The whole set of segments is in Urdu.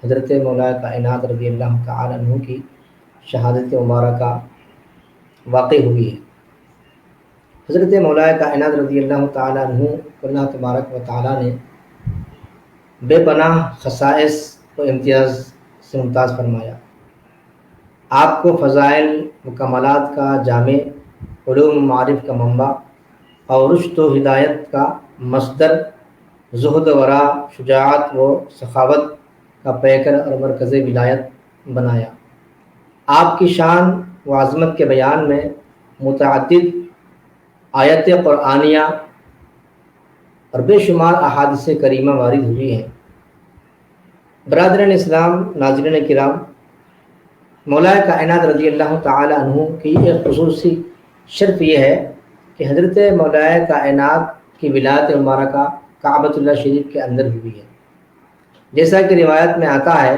حضرت مولا کائنات رضی اللہ تعالی عنہ کی شہادت مبارکہ واقع ہوئی ہے۔ حضرت مولا کائنات رضی اللہ تعالی عنہ کو اللہ تبارک و تعالی نے بے پناہ خصائص و امتیاز سے ممتاز فرمایا۔ آپ کو فضائل و کمالات کا جامع، علوم و معارف کا منبع اور رشد و ہدایت کا مصدر، زہد و ورع، شجاعت و سخاوت کا پیکر اور مرکز ولایت بنایا۔ آپ کی شان و عظمت کے بیان میں متعدد آیت قرآنیہ اور بے شمار احادیث کریمہ وارد ہوئی ہیں۔ برادران اسلام، ناظرین کرام، مولا کائنات رضی اللہ تعالی عنہ کی ایک خصوصی شرف یہ ہے کہ حضرت مولا کائنات کی ولادت مبارکہ کعبۃ اللہ شریف کے اندر ہوئی ہے۔ جیسا کہ روایت میں آتا ہے،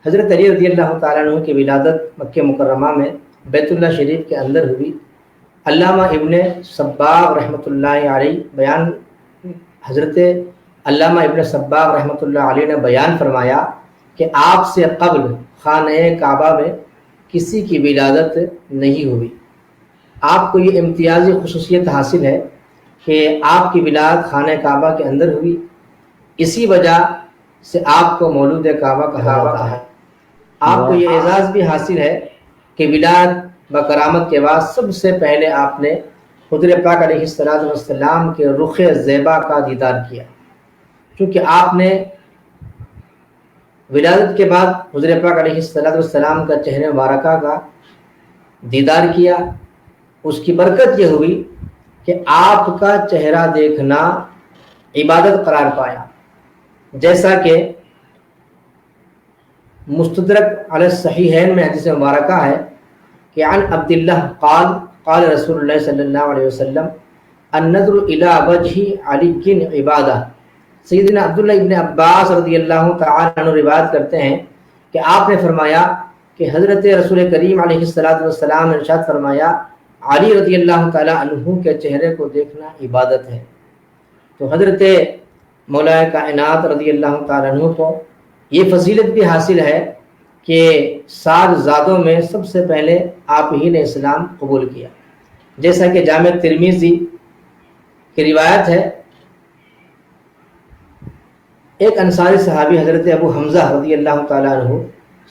حضرت علی رضی اللہ تعالیٰ عنہ کی ولادت مکہ مکرمہ میں بیت اللہ شریف کے اندر ہوئی۔ علامہ ابن صباغ رحمۃ اللہ علیہ حضرت علامہ ابن صباغ رحمۃ اللہ علیہ نے بیان فرمایا کہ آپ سے قبل خانہ کعبہ میں کسی کی ولادت نہیں ہوئی۔ آپ کو یہ امتیازی خصوصیت حاصل ہے کہ آپ کی ولادت خانہ کعبہ کے اندر ہوئی، اسی وجہ سے آپ کو مولود کعبہ کہا جاتا ہے۔ آپ کو یہ اعزاز بھی حاصل ہے کہ ولادت بکرامت کے بعد سب سے پہلے آپ نے حضور پاک علیہ السلام کے رخ زیبا کا دیدار کیا، کیونکہ آپ نے ولادت کے بعد حضور پاک علیہ السلام کا چہرہ مبارکہ کا دیدار کیا۔ اس کی برکت یہ ہوئی کہ آپ کا چہرہ دیکھنا عبادت قرار پایا، جیسا کہ مستدرک علی الصحیحین میں حدیث مبارکہ ہے کہ عن عبداللہ قال قال رسول اللہ صلی اللہ علیہ وسلم النظر الی وجہ علی عبادہ۔ سیدنا عبداللہ ابن عباس رضی اللہ تعالی عنہ روایت کرتے ہیں کہ آپ نے فرمایا کہ حضرت رسول کریم علیہ السلام نے ارشاد فرمایا، علی رضی اللہ تعالی عنہ کے چہرے کو دیکھنا عبادت ہے۔ تو حضرت مولا کائنات رضی اللہ تعالی عنہ کو یہ فضیلت بھی حاصل ہے کہ 7 زادوں میں سب سے پہلے آپ ہی نے اسلام قبول کیا، جیسا کہ جامع ترمذی کی روایت ہے۔ ایک انصاری صحابی حضرت ابو حمزہ رضی اللہ تعالیٰ عنہ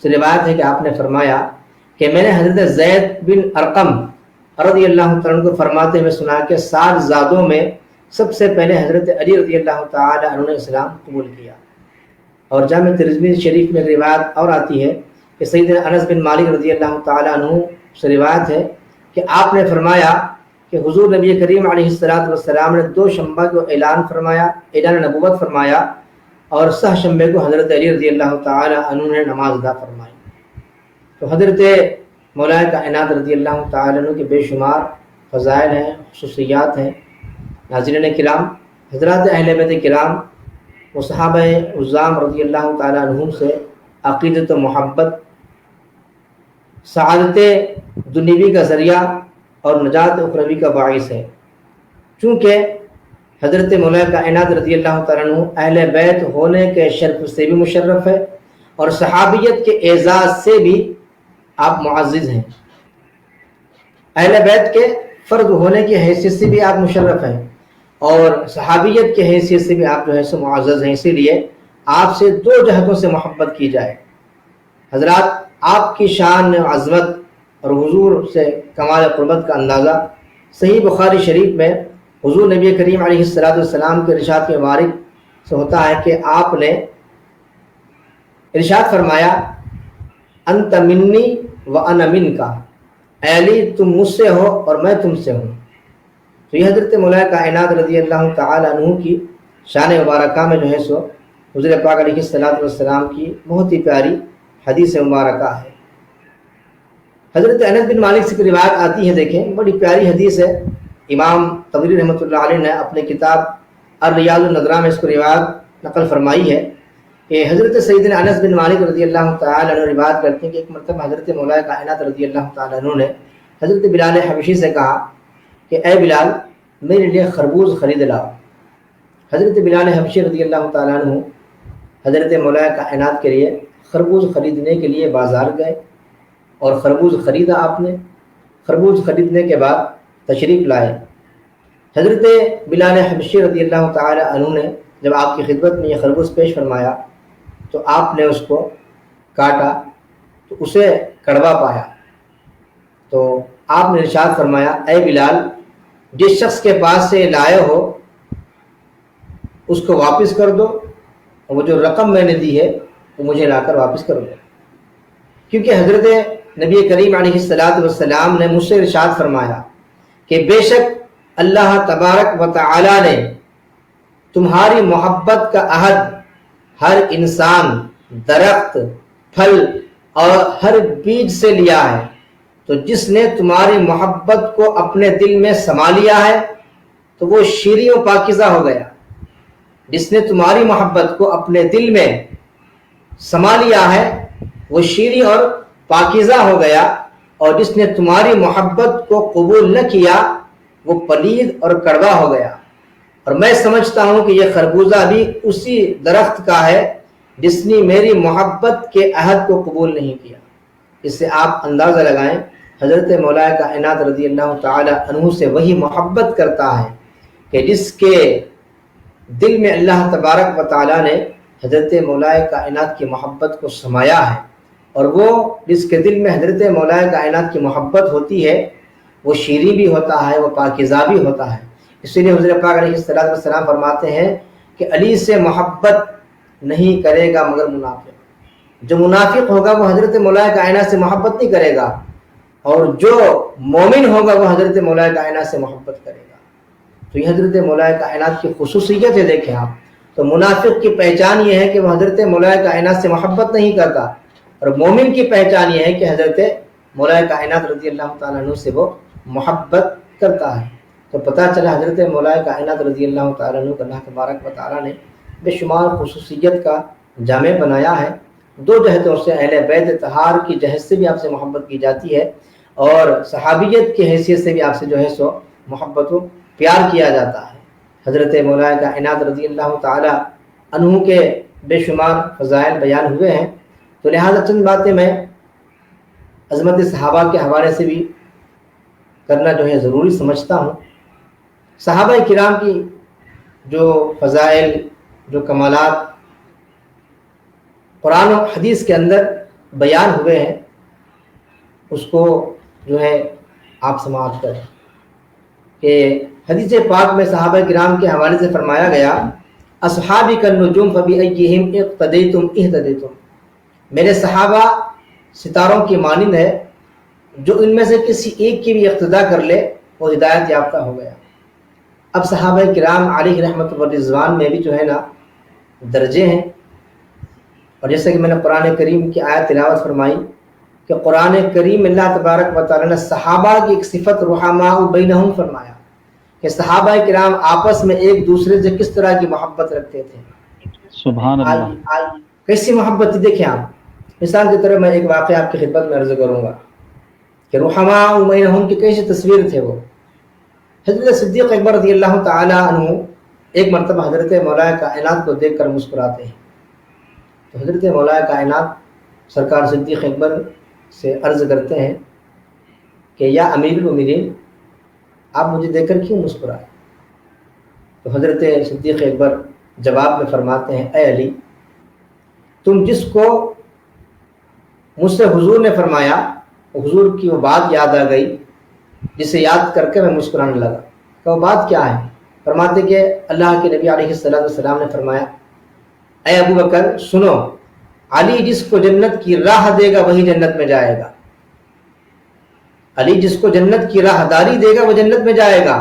سے روایت ہے کہ آپ نے فرمایا کہ میں نے حضرت زید بن ارقم رضی اللہ تعالیٰ عنہ کو فرماتے ہوئے سنا کہ 7 زادوں میں سب سے پہلے حضرت علی رضی اللہ تعالیٰ عنہ نے اسلام قبول کیا۔ اور جامع ترمذی شریف میں روایت اور آتی ہے کہ سیدنا انس بن مالک رضی اللہ تعالیٰ عنہ سے روایت ہے کہ آپ نے فرمایا کہ حضور نبی کریم علیہ السلام نے 2 شنبہ کو اعلان نبوت فرمایا اور 7 شنبے کو حضرت علی رضی اللہ تعالی عنہ نے نماز ادا فرمائی۔ تو حضرت مولا کائنات رضی اللہ تعالی عنہ کے بے شمار فضائل ہیں، خصوصیات ہیں۔ ناظرین کرام، حضرات اہل بیت کرام و صحابہ عظام رضی اللہ تعالی عنہم سے عقیدت و محبت سعادت دنیوی کا ذریعہ اور نجات اخروی کا باعث ہے، چونکہ حضرت مولا کائنات رضی اللہ تعالیٰ عنہ اہل بیت ہونے کے شرف سے بھی مشرف ہے اور صحابیت کے اعزاز سے بھی آپ معزز ہیں۔ اہل بیت کے فرد ہونے کی حیثیت سے بھی آپ مشرف ہیں اور صحابیت کی حیثیت سے بھی آپ جو ہے سو معزز ہیں۔ اسی لیے آپ سے 2 جہتوں سے محبت کی جائے۔ حضرات، آپ کی شان عظمت اور حضور سے کمال قربت کا اندازہ صحیح بخاری شریف میں حضور نبی کریم علیہ السلام کے ارشاد کے مبارک سے ہوتا ہے کہ آپ نے ارشاد فرمایا، انت منی و انا منکا، اے علی تم مجھ سے ہو اور میں تم سے ہوں۔ تو یہ حضرت مولا کائنات رضی اللہ تعالی عنہ کی شان مبارکہ میں جو ہے سو حضور پاک علیہ السلام کی بہت ہی پیاری حدیث مبارکہ ہے۔ حضرت انس بن مالک سے روایت آتی ہے، دیکھیں بڑی پیاری حدیث ہے۔ امام طبری رحمۃ اللہ علیہ نے اپنے کتاب الریاض النظرہ میں اس کو روایت نقل فرمائی ہے کہ حضرت سیدنا انس بن مالک رضی اللہ تعالی عنہ روایت کرتے ہیں کہ ایک مرتبہ حضرت مولا کائنات رضی اللہ تعالی عنہ نے حضرت بلال حبشی سے کہا کہ اے بلال، میرے لیے خربوز خرید لاؤ۔ حضرت بلال حبشی رضی اللہ تعالی عنہ حضرت مولا کائنات کے لیے خربوز خریدنے کے لیے بازار گئے اور خربوز خریدا آپ نے. خربوز خریدنے کے بعد تشریف لائے. حضرت بلال حبشی رضی اللہ تعالی عنہ نے جب آپ کی خدمت میں یہ خربوز پیش فرمایا تو آپ نے اس کو کاٹا تو اسے کڑوا پایا. تو آپ نے ارشاد فرمایا اے بلال، جس شخص کے پاس سے لائے ہو اس کو واپس کر دو، اور وہ جو رقم میں نے دی ہے وہ مجھے لا کر واپس کر دو. کیونکہ حضرت نبی کریم علیہ الصلاۃ والسلام نے مجھ سے ارشاد فرمایا کہ بے شک اللہ تبارک و تعالی نے تمہاری محبت کا عہد ہر انسان، درخت، پھل اور ہر بیج سے لیا ہے. تو جس نے تمہاری محبت کو اپنے دل میں سما لیا ہے تو وہ شیریں و پاکیزہ ہو گیا. جس نے تمہاری محبت کو اپنے دل میں سما لیا ہے وہ شیریں اور پاکیزہ ہو گیا، اور جس نے تمہاری محبت کو قبول نہ کیا وہ پلید اور کڑوا ہو گیا. اور میں سمجھتا ہوں کہ یہ خربوزہ بھی اسی درخت کا ہے جس نے میری محبت کے عہد کو قبول نہیں کیا. اس سے آپ اندازہ لگائیں حضرت مولا کائنات رضی اللہ تعالی عنہ سے وہی محبت کرتا ہے کہ جس کے دل میں اللہ تبارک و تعالی نے حضرت مولا کائنات کی محبت کو سمایا ہے. اور وہ جس کے دل میں حضرت مولا کائنات کی محبت ہوتی ہے وہ شیریں بھی ہوتا ہے، وہ پاکیزہ بھی ہوتا ہے. اسی لیے حضرت پاک علیہ السلام فرماتے ہیں کہ علی سے محبت نہیں کرے گا مگر منافق. جو منافق ہوگا وہ حضرت مولا کائنات سے محبت نہیں کرے گا، اور جو مومن ہوگا وہ حضرت مولا کائنات سے محبت کرے گا. تو یہ حضرت مولا کائنات کی خصوصیت ہے. دیکھیں آپ، تو منافق کی پہچان یہ ہے کہ وہ حضرت مولا کائنات سے محبت نہیں کرتا، اور مومن کی پہچان یہ ہے کہ حضرت مولا کائنات رضی اللہ تعالیٰ عنہ سے وہ محبت کرتا ہے. تو پتہ چلا حضرت مولا کائنات رضی اللہ تعالیٰ عنہ کو اللہ تبارک و تعالیٰ نے بے شمار خصوصیت کا جامع بنایا ہے. دو جہتوں سے، اہل بیت طہار کی جہت سے بھی آپ سے محبت کی جاتی ہے، اور صحابیت کی حیثیت سے بھی آپ سے جو ہے سو محبت و پیار کیا جاتا ہے. حضرت مولا کائنات رضی اللہ تعالی عنہ کے بے شمار فضائل بیان ہوئے ہیں، تو لہذا چند باتیں میں عظمت صحابہ کے حوالے سے بھی کرنا جو ہے ضروری سمجھتا ہوں. صحابہ کرام کی جو فضائل، جو کمالات قرآن و حدیث کے اندر بیان ہوئے ہیں اس کو جو ہے آپ سماعت کریں کہ حدیث پاک میں صحابہ کرام کے حوالے سے فرمایا گیا اصحابی کالنجوم فبأیہم اقتدیتم اہتدیتم. میرے صحابہ ستاروں کی مانند ہے، جو ان میں سے کسی ایک کی بھی اقتداء کر لے وہ ہدایت یافتہ ہو گیا. اب صحابہ کرام علیہ رحمت و رضوان میں بھی جو ہے نا درجے ہیں، اور جیسے کہ میں نے قرآن کریم کی آیت تلاوت فرمائی کہ قرآن کریم اللہ تبارک و تعالی نے صحابہ کی ایک صفت رحماء بینہم فرمایا کہ صحابہ کرام آپس میں ایک دوسرے سے کس طرح کی محبت رکھتے تھے. سبحان اللہ. کیسی محبت تھی دیکھیں آپ. مثال کی طرح میں ایک واقعہ آپ کی خدمت میں عرض کروں گا کہ رحماء بینہم کی کیسی تصویر تھے. وہ حضرت صدیق اکبر رضی اللہ تعالی عنہ ایک مرتبہ حضرت مولا کائنات کو دیکھ کر مسکراتے ہیں. تو حضرت مولا کائنات سرکار صدیق اکبر سے عرض کرتے ہیں کہ یا امیر المومنین آپ مجھے دیکھ کر کیوں مسکرائے؟ تو حضرت صدیق اکبر جواب میں فرماتے ہیں اے علی، تم جس کو مجھ سے حضور نے فرمایا حضور کی وہ بات یاد آ گئی جسے یاد کر کے میں مسکرانے لگا. کہ وہ بات کیا ہے؟ فرماتے کہ اللہ کے نبی علیہ السلام نے فرمایا اے ابو بکر سنو، علی جس کو جنت کی راہ دے گا وہی جنت میں جائے گا. علی جس کو جنت کی راہ داری دے گا وہ جنت میں جائے گا.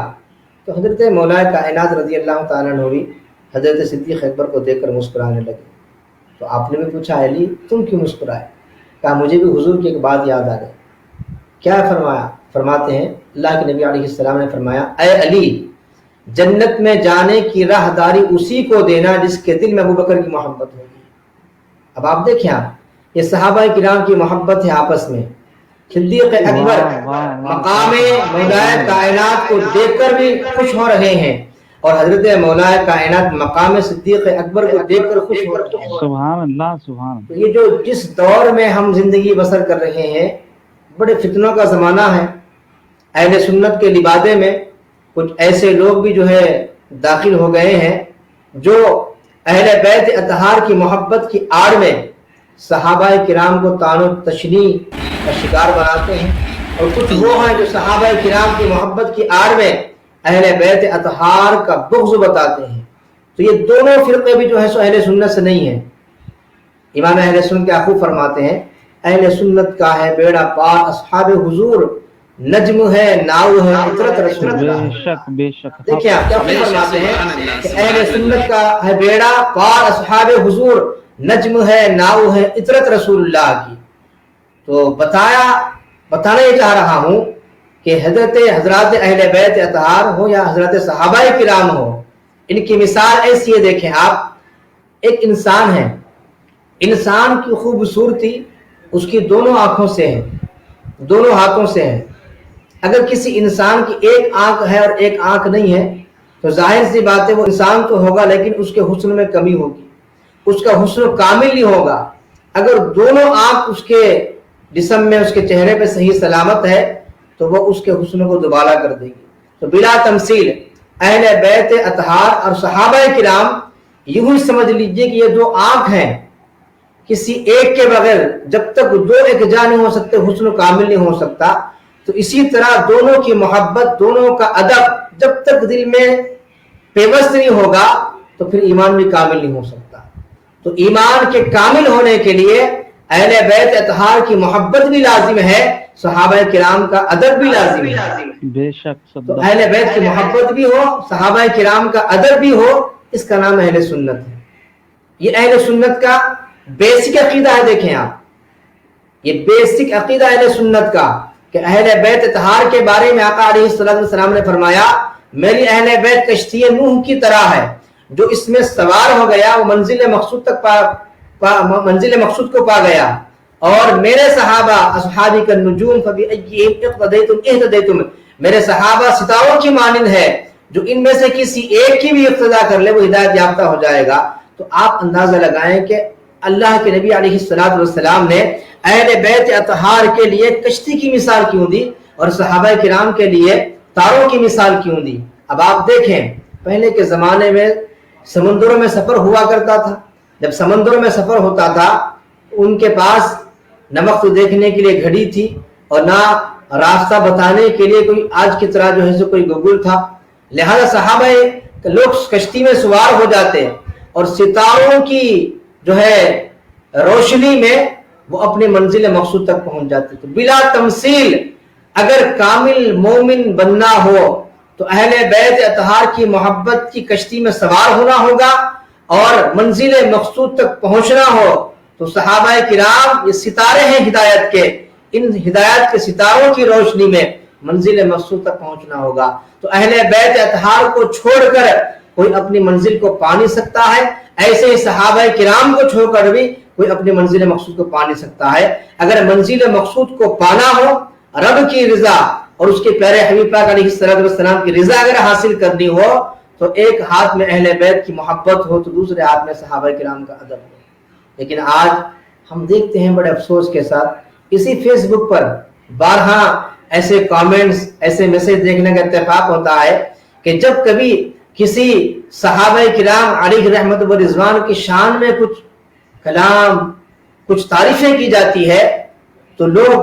تو حضرت مولا کائنات رضی اللہ تعالیٰ عنہ بھی حضرت صدیق اکبر کو دیکھ کر مسکرانے لگے. تو آپ نے بھی پوچھا علی تم کیوں مسکرائے؟ کہا مجھے بھی حضور کی ایک بات یاد آ گئی. کیا فرمایا؟ فرماتے ہیں اللہ کے نبی علیہ السلام نے فرمایا اے علی، جنت میں جانے کی راہ داری اسی کو دینا جس کے دل میں ابو بکر کی محبت ہوگی. اب آپ دیکھیں آپ، یہ صحابہ کرام کی محبت ہے آپس میں. صدیق اکبر مقام مولا کائنات کو دیکھ کر بھی خوش ہو رہے ہیں، اور حضرت مولا کائنات مقام صدیق اکبر کو دیکھ کر خوش ہو رہے ہیں۔ سبحان اللہ سبحان تو یہ جو جس دور میں ہم زندگی بسر کر رہے ہیں بڑے فتنوں کا زمانہ ہے۔ اہل سنت کے لبادے میں کچھ ایسے لوگ بھی جو ہے داخل ہو گئے ہیں جو اہل بیت اطہار کی محبت کی آڑ میں صحابہ کرام کو طعن و تشنیع کا شکار بناتے ہیں، اور کچھ وہ ہیں جو صحابہ کرام کی محبت کی آڑ میں اہل بیت اطہار کا بغض بتاتے ہیں۔ تو یہ دونوں فرقے بھی جو ہے سو اہل سنت سے نہیں ہیں۔ امام اہل سنت کیا خوب فرماتے ہیں، اہل سنت کا ہے بیڑا پار اصحاب حضور، نجم ہے ناؤ ہے عطرت رسول اللہ۔ بے شک بے شک دیکھیں آپ کیا فرماتے ہیں کہ اہل سنت کا ہے بیڑا پار اصحاب حضور، نجم ہے ناؤ ہے عطرت رسول اللہ کی۔ تو بتانا یہ چاہ رہا ہوں کہ حضرات اہل بیت اطہار ہو یا حضرت صحابہ کرام ہو، ان کی مثال ایسی ہے۔ دیکھیں آپ، ایک انسان ہے، انسان کی خوبصورتی اس کی دونوں آنکھوں سے ہے، دونوں ہاتھوں سے ہے۔ اگر کسی انسان کی ایک آنکھ ہے اور ایک آنکھ نہیں ہے تو ظاہر سی بات ہے وہ انسان تو ہوگا لیکن اس کے حسن میں کمی ہوگی، اس کا حسن کامل نہیں ہوگا۔ اگر دونوں آنکھ اس کے جسم میں، اس کے چہرے پہ صحیح سلامت ہے تو وہ اس کے حسن کو دوبالا کر دے گی۔ تو بلا تمثیل اہل بیت اطہار اور صحابہ کرام یوں ہی سمجھ لیجئے کہ یہ دو آنکھ ہیں، کسی ایک کے بغیر جب تک دو ایک جا نہیں ہو سکتے حسن کامل نہیں ہو سکتا۔ تو اسی طرح دونوں کی محبت، دونوں کا ادب جب تک دل میں پیوست نہیں ہوگا تو پھر ایمان بھی کامل نہیں ہو سکتا۔ تو ایمان کے کامل ہونے کے لیے اہل بیت اطہار کی محبت بھی لازم ہے، صحابہ کرام کا ادب بھی لازم ہے۔ بے شک تو اہل بیت کی محبت بھی ہو، صحابہ کرام کا ادب بھی ہو، اس کا نام اہل سنت ہے۔ یہ اہل سنت کا بیسک عقیدہ ہے۔ دیکھیں آپ، یہ بیسک عقیدہ اہل سنت کا کہ اہل بیت اطہار کے بارے میں آقا علیہ السلام نے فرمایا میری اہل بیت کشتی نوح کی طرح ہے، جو اس میں سوار ہو گیا وہ منزل مقصود کو پا گیا، اور میرے صحابہ اصحابی کالنجوم فبأیہم اقتدیتم اہتدیتم، میرے صحابہ ستاروں کی مانند ہے، جو ان میں سے کسی ایک کی بھی اقتدا کر لے وہ ہدایت یافتہ ہو جائے گا۔ تو آپ اندازہ لگائیں کہ اللہ کے نبی علیہ السلام نے اہل بیت اطہار کے لیے کشتی کی مثال کیوں دی اور صحابہ کرام کے لیے تاروں کی مثال کیوں دی؟ اب آپ دیکھیں، پہلے کے زمانے میں سمندروں میں سفر ہوا کرتا تھا، جب سمندروں میں سفر ہوتا تھا ان کے پاس نہ وقت دیکھنے کے لیے گھڑی تھی اور نہ راستہ بتانے کے لیے کوئی آج کی طرح جو ہے کوئی گوگل تھا، لہذا صحابہ لوگ کشتی میں سوار ہو جاتے اور ستاروں کی جو ہے روشنی میں وہ اپنی منزل مقصود تک پہنچ جاتے۔ تو بلا تمثیل اگر کامل مومن بننا ہو تو اہل بیت اطہار کی محبت کی کشتی میں سوار ہونا ہوگا، اور منزل مقصود تک پہنچنا ہو تو صحابہ کرام یہ ستارے ہیں ہدایت کے، ان ہدایت کے ستاروں کی روشنی میں منزل مقصود تک پہنچنا ہوگا۔ تو اہل بیت اطہار کو چھوڑ کر کوئی اپنی منزل کو پا نہیں سکتا ہے، ایسے ہی صحابہ کرام کو چھوڑ کر بھی کوئی اپنی منزل مقصود کو پا نہیں سکتا ہے۔ اگر منزل مقصود کو پانا ہو، رب کی رضا اور اس کے پیارے حبیب پاک علیہ السلام کی رضا اگر حاصل کرنی ہو تو ایک ہاتھ میں اہل بیت کی محبت ہو تو دوسرے ہاتھ میں صحابہ کرام کا ادب ہو۔ لیکن آج ہم دیکھتے ہیں بڑے افسوس کے ساتھ اسی فیس بک پر بارہا ایسے کامنٹس، ایسے میسج دیکھنے کا اتفاق ہوتا ہے کہ جب کبھی کسی صحابہ کرام علیہ رحمت و رضوان کی شان میں کچھ کلام، کچھ تعریفیں کی جاتی ہے تو لوگ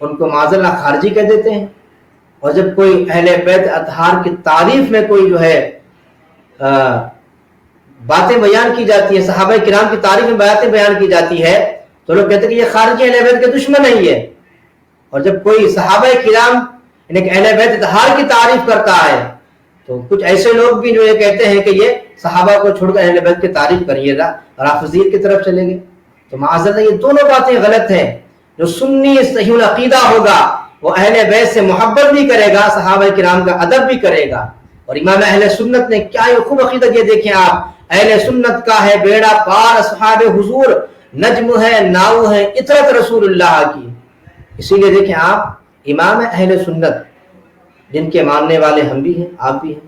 ان کو معذاللہ خارجی کہہ دیتے ہیں، اور جب کوئی اہل بیت اطہار کی تعریف میں کوئی جو ہے باتیں بیان کی جاتی ہے، صحابہ کرام کی تعریف میں باتیں بیان کی جاتی ہے تو لوگ کہتے ہیں کہ یہ خارجی اہل بیت کے دشمن نہیں ہے۔ اور جب کوئی صحابہ کرام یعنی اہل بیت اطہار کی تعریف کرتا ہے تو کچھ ایسے لوگ بھی جو یہ کہتے ہیں کہ یہ صحابہ کو چھوڑ کر اہل بیت کی تعریف کریے گا، رافضیت کی طرف چلیں گے۔ تو معاذاللہ یہ دونوں باتیں غلط ہیں۔ جو سنی صحیح العقیدہ ہوگا وہ اہل بیت سے محبت بھی کرے گا، صحابہ کرام کا ادب بھی کرے گا۔ اور امام اہل سنت نے کیا یہ خوب عقیدہ یہ دیکھیں آپ، اہل سنت کا ہے بیڑا پار اصحاب حضور، نجم ہے ناؤ ہے عطرت رسول اللہ کی۔ اسی لیے دیکھیں آپ، امام اہل سنت جن کے ماننے والے ہم بھی ہیں، آپ بھی ہیں،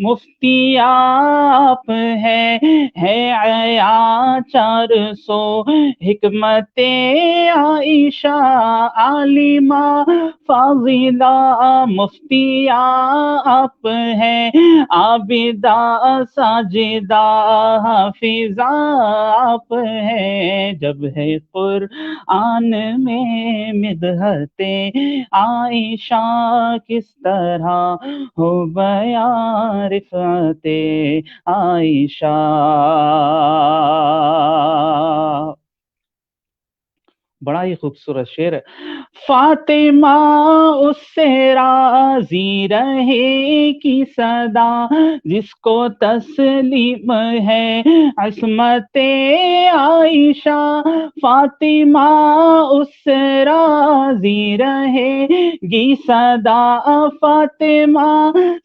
مفتی آپ ہے عیا 400 حکمت عائشہ عالمہ فاضلہ مفتی آپ ہے عابدہ ساجدہ حافظہ آپ ہے جب ہے قرآن میں مدحت عائشہ کس طرح ہو بیان رفعت عائشہ بڑا ہی خوبصورت شعر ہے فاطمہ اس سے راضی رہے کی صدا جس کو تسلیم ہے عصمت عائشہ فاطمہ اس سے راضی رہے گی صدا فاطمہ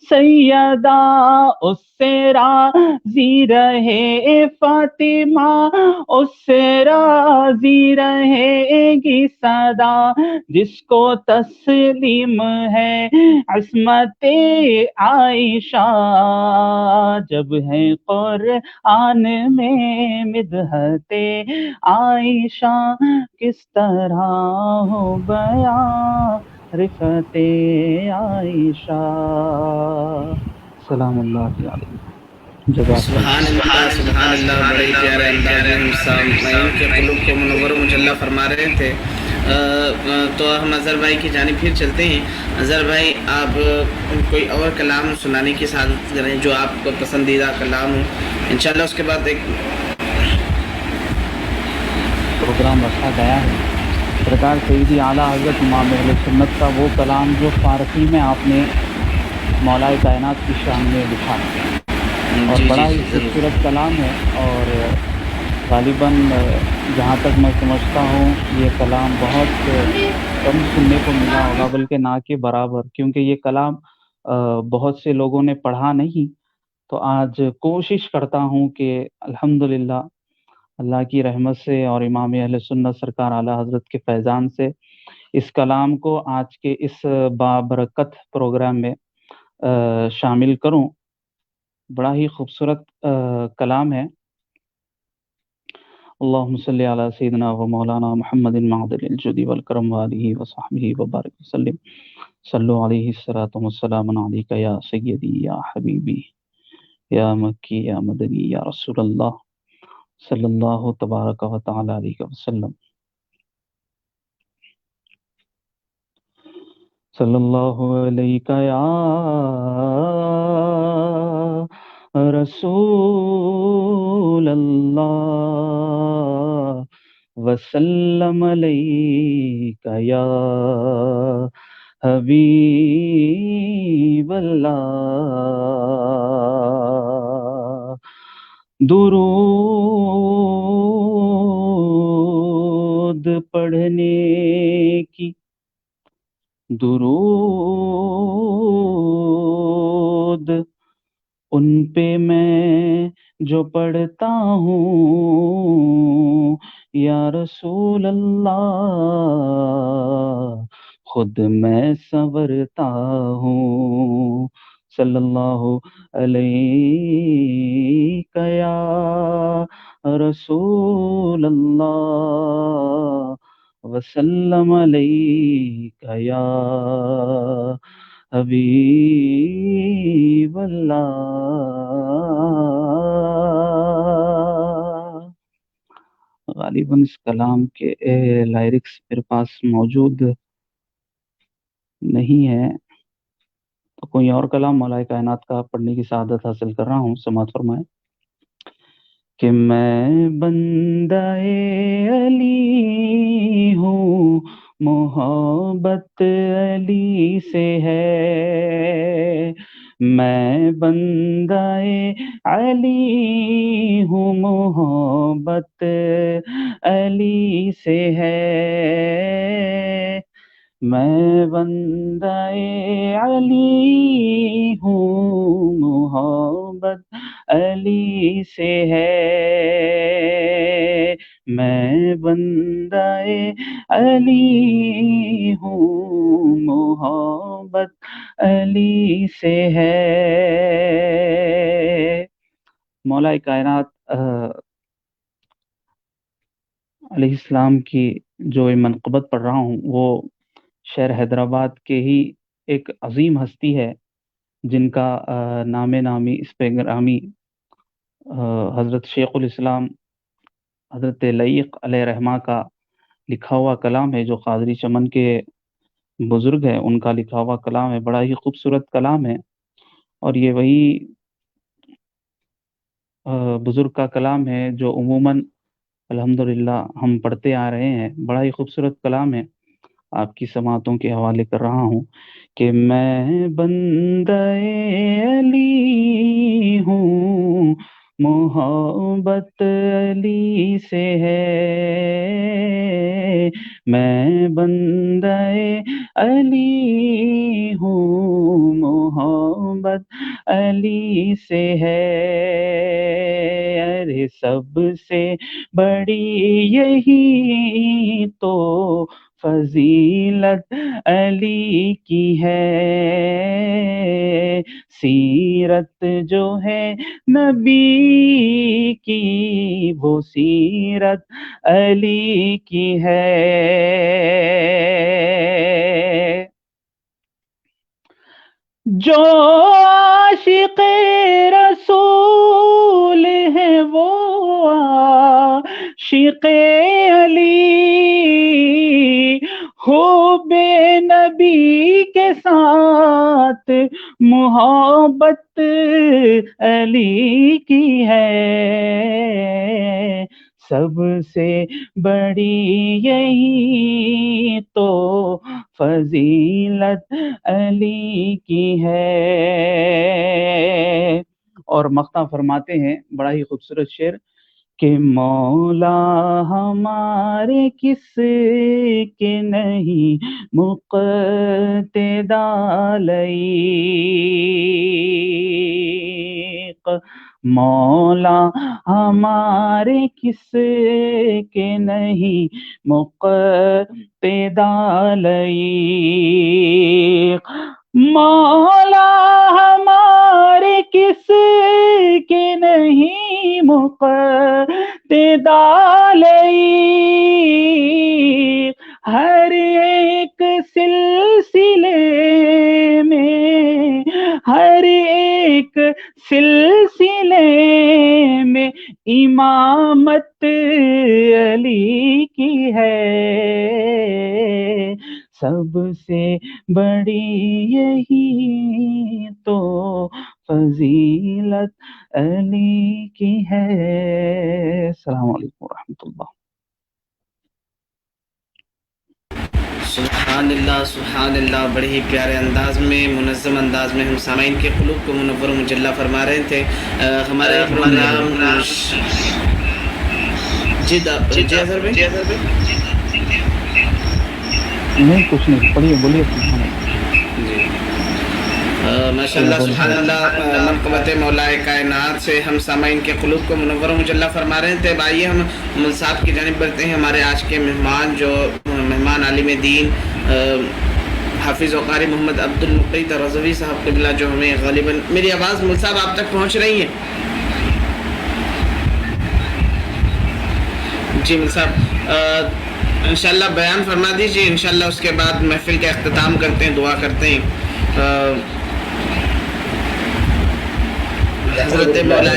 سیدہ اس سے راضی رہے فاطمہ اس سے راضی رہے گی صدا جس کو تسلیم ہے عصمت عائشہ جب ہے قرآن میں مدحت عائشہ کس طرح ہو بیان رفعت عائشہ سلام اللہ علیہ سبحان اللہ بڑے ہی پیارے انداز میں ہم سامعین کے قلوب کو منور و مجلہ فرما رہے تھے. تو ہم اظہر بھائی کی جانب پھر چلتے ہیں. اظہر بھائی آپ کوئی اور کلام سنانے کی سعادت کریں جو آپ کو پسندیدہ کلام ہو. انشاءاللہ اس کے بعد ایک پروگرام رکھا گیا ہے سرکار سیدی اعلیٰ حضرت امام اہل سنت کا وہ کلام جو فارسی میں آپ نے مولا کائنات کی شان میں لکھا اور بڑا ہی خوبصورت کلام ہے اور غالباً جہاں تک میں سمجھتا ہوں یہ کلام بہت کم سننے کو ملا ہوگا بلکہ نہ کے برابر کیونکہ یہ کلام بہت سے لوگوں نے پڑھا نہیں. تو آج کوشش کرتا ہوں کہ الحمدللہ اللہ کی رحمت سے اور امام اہل سنت سرکار اعلیٰ حضرت کے فیضان سے اس کلام کو آج کے اس بابرکت پروگرام میں شامل کروں. بڑا ہی خوبصورت کلام ہے. اللہم صلی علی سیدنا و مولانا محمد معدل الجود والکرم وآلہ وصحبہ وبارک وسلم. صلو علیہ الصلاۃ والسلام علیک یا سیدی یا حبیبی یا مکی یا مدنی یا رسول اللہ صلی اللہ تبارک و تعالی علیہ وسلم. صلی اللہ علیہ یا رسول اللہ وسلم علیک یا حبیب اللہ. درود پڑھنے کی درود ان پہ میں جو پڑھتا ہوں یا رسول اللہ خود میں سنورتا ہوں. صلی اللہ علیہ یا رسول اللہ وسلم علیک یا حبیب اللہ. غالباً اس کلام کے لائرکس میرے پاس موجود نہیں ہے تو کوئی اور کلام مولا کائنات کا پڑھنے کی سعادت حاصل کر رہا ہوں. سماعت فرمائیں کہ میں بندہ علی ہوں محبت علی سے ہے. میں بندہ علی ہوں محبت علی سے ہے. میں بندہ علی ہوں محبت علی سے ہے. میں بندہ علی ہوں محبت علی سے ہے. مولا کائنات علیہ السلام کی جو منقبت پڑھ رہا ہوں وہ شہر حیدرآباد کے ہی ایک عظیم ہستی ہے جن کا نام نامی اس پہ گرامی حضرت شیخ الاسلام حضرت لعیق علیہ رحمہ کا لکھا ہوا کلام ہے، جو قادری چمن کے بزرگ ہیں ان کا لکھا ہوا کلام ہے، بڑا ہی خوبصورت کلام ہے، اور یہ وہی بزرگ کا کلام ہے جو عموماً الحمدللہ ہم پڑھتے آ رہے ہیں۔ بڑا ہی خوبصورت کلام ہے، آپ کی سماعتوں کے حوالے کر رہا ہوں کہ میں بندہ علی ہوں، محبت علی سے ہے، میں بندہ علی ہوں، محبت علی سے ہے، ارے سب سے بڑی یہی تو فضیلت علی کی ہے، سیرت جو ہے نبی کی وہ سیرت علی کی ہے، جو عاشق رسول ہے وہ عاشق علی، حب نبی کے ساتھ محبت علی کی ہے، سب سے بڑی یہی تو فضیلت علی کی ہے۔ اور مقطع فرماتے ہیں بڑا ہی خوبصورت شعر کہ مولا ہمارے کس کے نہیں مقتدا لعیق، مولا ہمارے کس کے نہیں مقتدا لعیق، مولا ہمارے کس کے نہیں مقتدا لعیق، ہر ایک سلسلے میں، ہر ایک سلسلے میں امامت علی کی ہے، سب سے بڑی یہی تو فضیلت علی کی ہے۔ السلام علیکم ورحمۃ اللہ۔ سبحان اللہ، بڑے ہی پیارے انداز میں، منظم انداز میں ہم سامعین کے قلوب کو منور و مجلہ فرما رہے تھے۔ ہمارے پروگرام جی اظہر بھائی نہیں کچھ نہیں، پڑھیے بولیے۔ جی ماشاء اللہ، سبحان اللہ، منقبت مولا کائنات سے ہم سامعین کے قلوب کو منور و مجلہ فرما رہے تھے۔ آئیے ہم مل صاحب کی جانب بڑھتے ہیں، ہمارے آج کے مہمان، جو مہمان عالم دین حافظ و قاری محمد عبد المقیت رضوی صاحب قبلہ، جو ہمیں غالباً میری آواز مل صاحب آپ تک پہنچ رہی ہے؟ جی مل صاحب انشاءاللہ بیان فرما دیجیے، انشاءاللہ اس کے بعد محفل کا اختتام کرتے ہیں، دعا کرتے ہیں۔ حضرت مولا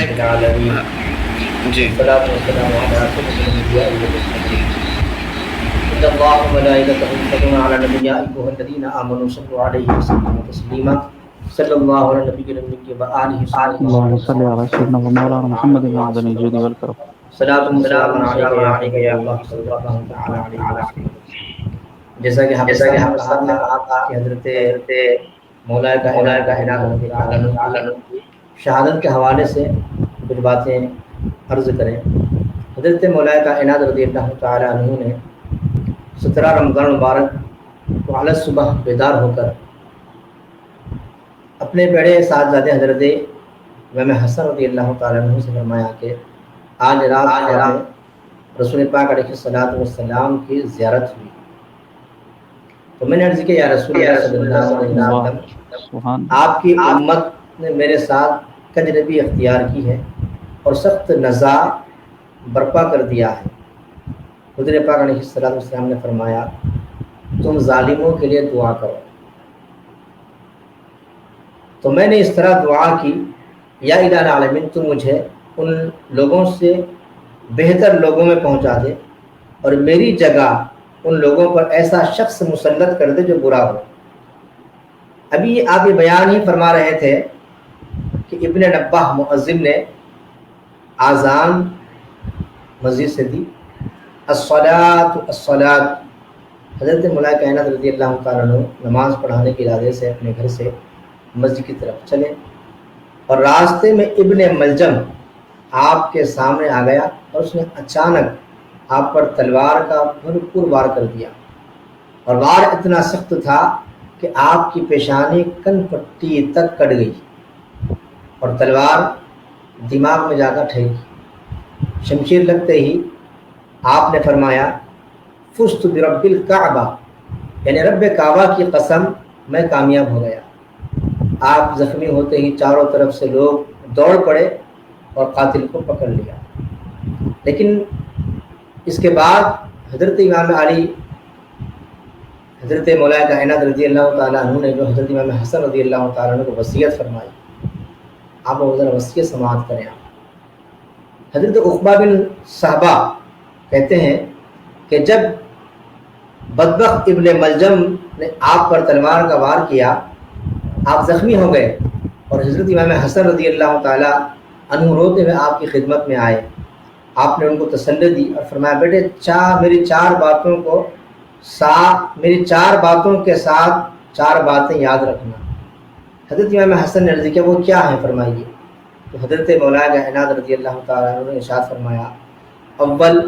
جی اللہ وملائکتہ یصلون علی النبی یا ایھا الذین آمنوا صلوا علیہ وسلم تسلیما صلی اللہ علی النبی الامی و آلہ اللہم صلی علی سیدنا و مولانا محمد معدن الجود والکرم۔ صلاۃ و سلام علیک یا اللہ صلی اللہ تعالی علیہ وسلم۔ جیسا کہ حافظ صاحب نے کہا تھا کہ حضرت مولا کائنات رضی اللہ عنہ کی شہادت کے حوالے سے کچھ باتیں عرض کریں۔ حضرت مولا کائنات رضی اللہ تعالی عنہ نے 17 رمضان مبارک کو اعلی صبح بیدار ہو کر اپنے بڑے صاحبزادے حضرت امام حسن رضی اللہ تعالی عنہ سے فرمایا کہ آج رات رسول پاک علیہ الصلوۃ والسلام کی زیارت ہوئی، تو میں نے عرض کیا یا رسول اللہ صلی اللہ علیہ وسلم، آپ کی امت نے میرے ساتھ کجروی اختیار کی ہے، اور سخت نزاع برپا کر دیا ہے۔ حضور پاک علیہ السلام نے فرمایا تم ظالموں کے لیے دعا کرو۔ تو میں نے اس طرح دعا کی یا الہ العالمین تم مجھے ان لوگوں سے بہتر لوگوں میں پہنچا دے اور میری جگہ ان لوگوں پر ایسا شخص مسلط کر دے جو برا ہو۔ ابھی آپ یہ بیان ہی فرما رہے تھے کہ ابن نباہ مؤذن نے آذان مسجد سے دی، الصلاۃ الصلاۃ۔ حضرت مولا کائنات رضی اللہ تعالیٰ عنہ نماز پڑھانے کے ارادے سے اپنے گھر سے مسجد کی طرف چلے اور راستے میں ابن ملجم آپ کے سامنے آ گیا اور اس نے اچانک آپ پر تلوار کا بھرپور وار کر دیا، اور وار اتنا سخت تھا کہ آپ کی پیشانی کن پٹی تک کٹ گئی اور تلوار دماغ میں جا کر ٹھہری۔ شمشیر لگتے ہی آپ نے فرمایا فزت برب الکعبہ، یعنی رب کعبہ کی قسم میں کامیاب ہو گیا۔ آپ زخمی ہوتے ہی چاروں طرف سے لوگ دوڑ پڑے اور قاتل کو پکڑ لیا۔ لیکن اس کے بعد حضرت امام علی، حضرت مولا کائنات رضی اللہ تعالیٰ عنہ نے جو حضرت امام حسن رضی اللہ تعالیٰ عنہ کو وصیت فرمائی، آپ وہ ذرا وصیت سماعت کریں۔ حضرت عقبہ بن صحبہ کہتے ہیں کہ جب بدبخت ابن ملجم نے آپ پر تلوار کا وار کیا، آپ زخمی ہو گئے اور حضرت امام حسن رضی اللہ تعالیٰ عنہ روتے ہوئے آپ کی خدمت میں آئے۔ آپ نے ان کو تسلی دی اور فرمایا بیٹے میری چار باتوں کے ساتھ چار باتیں یاد رکھنا۔ حضرت امام حسن نے عرض کیا وہ کیا ہیں فرمائیے؟ تو حضرت مولا کائنات رضی اللہ تعالیٰ عنہ نے ارشاد فرمایا اول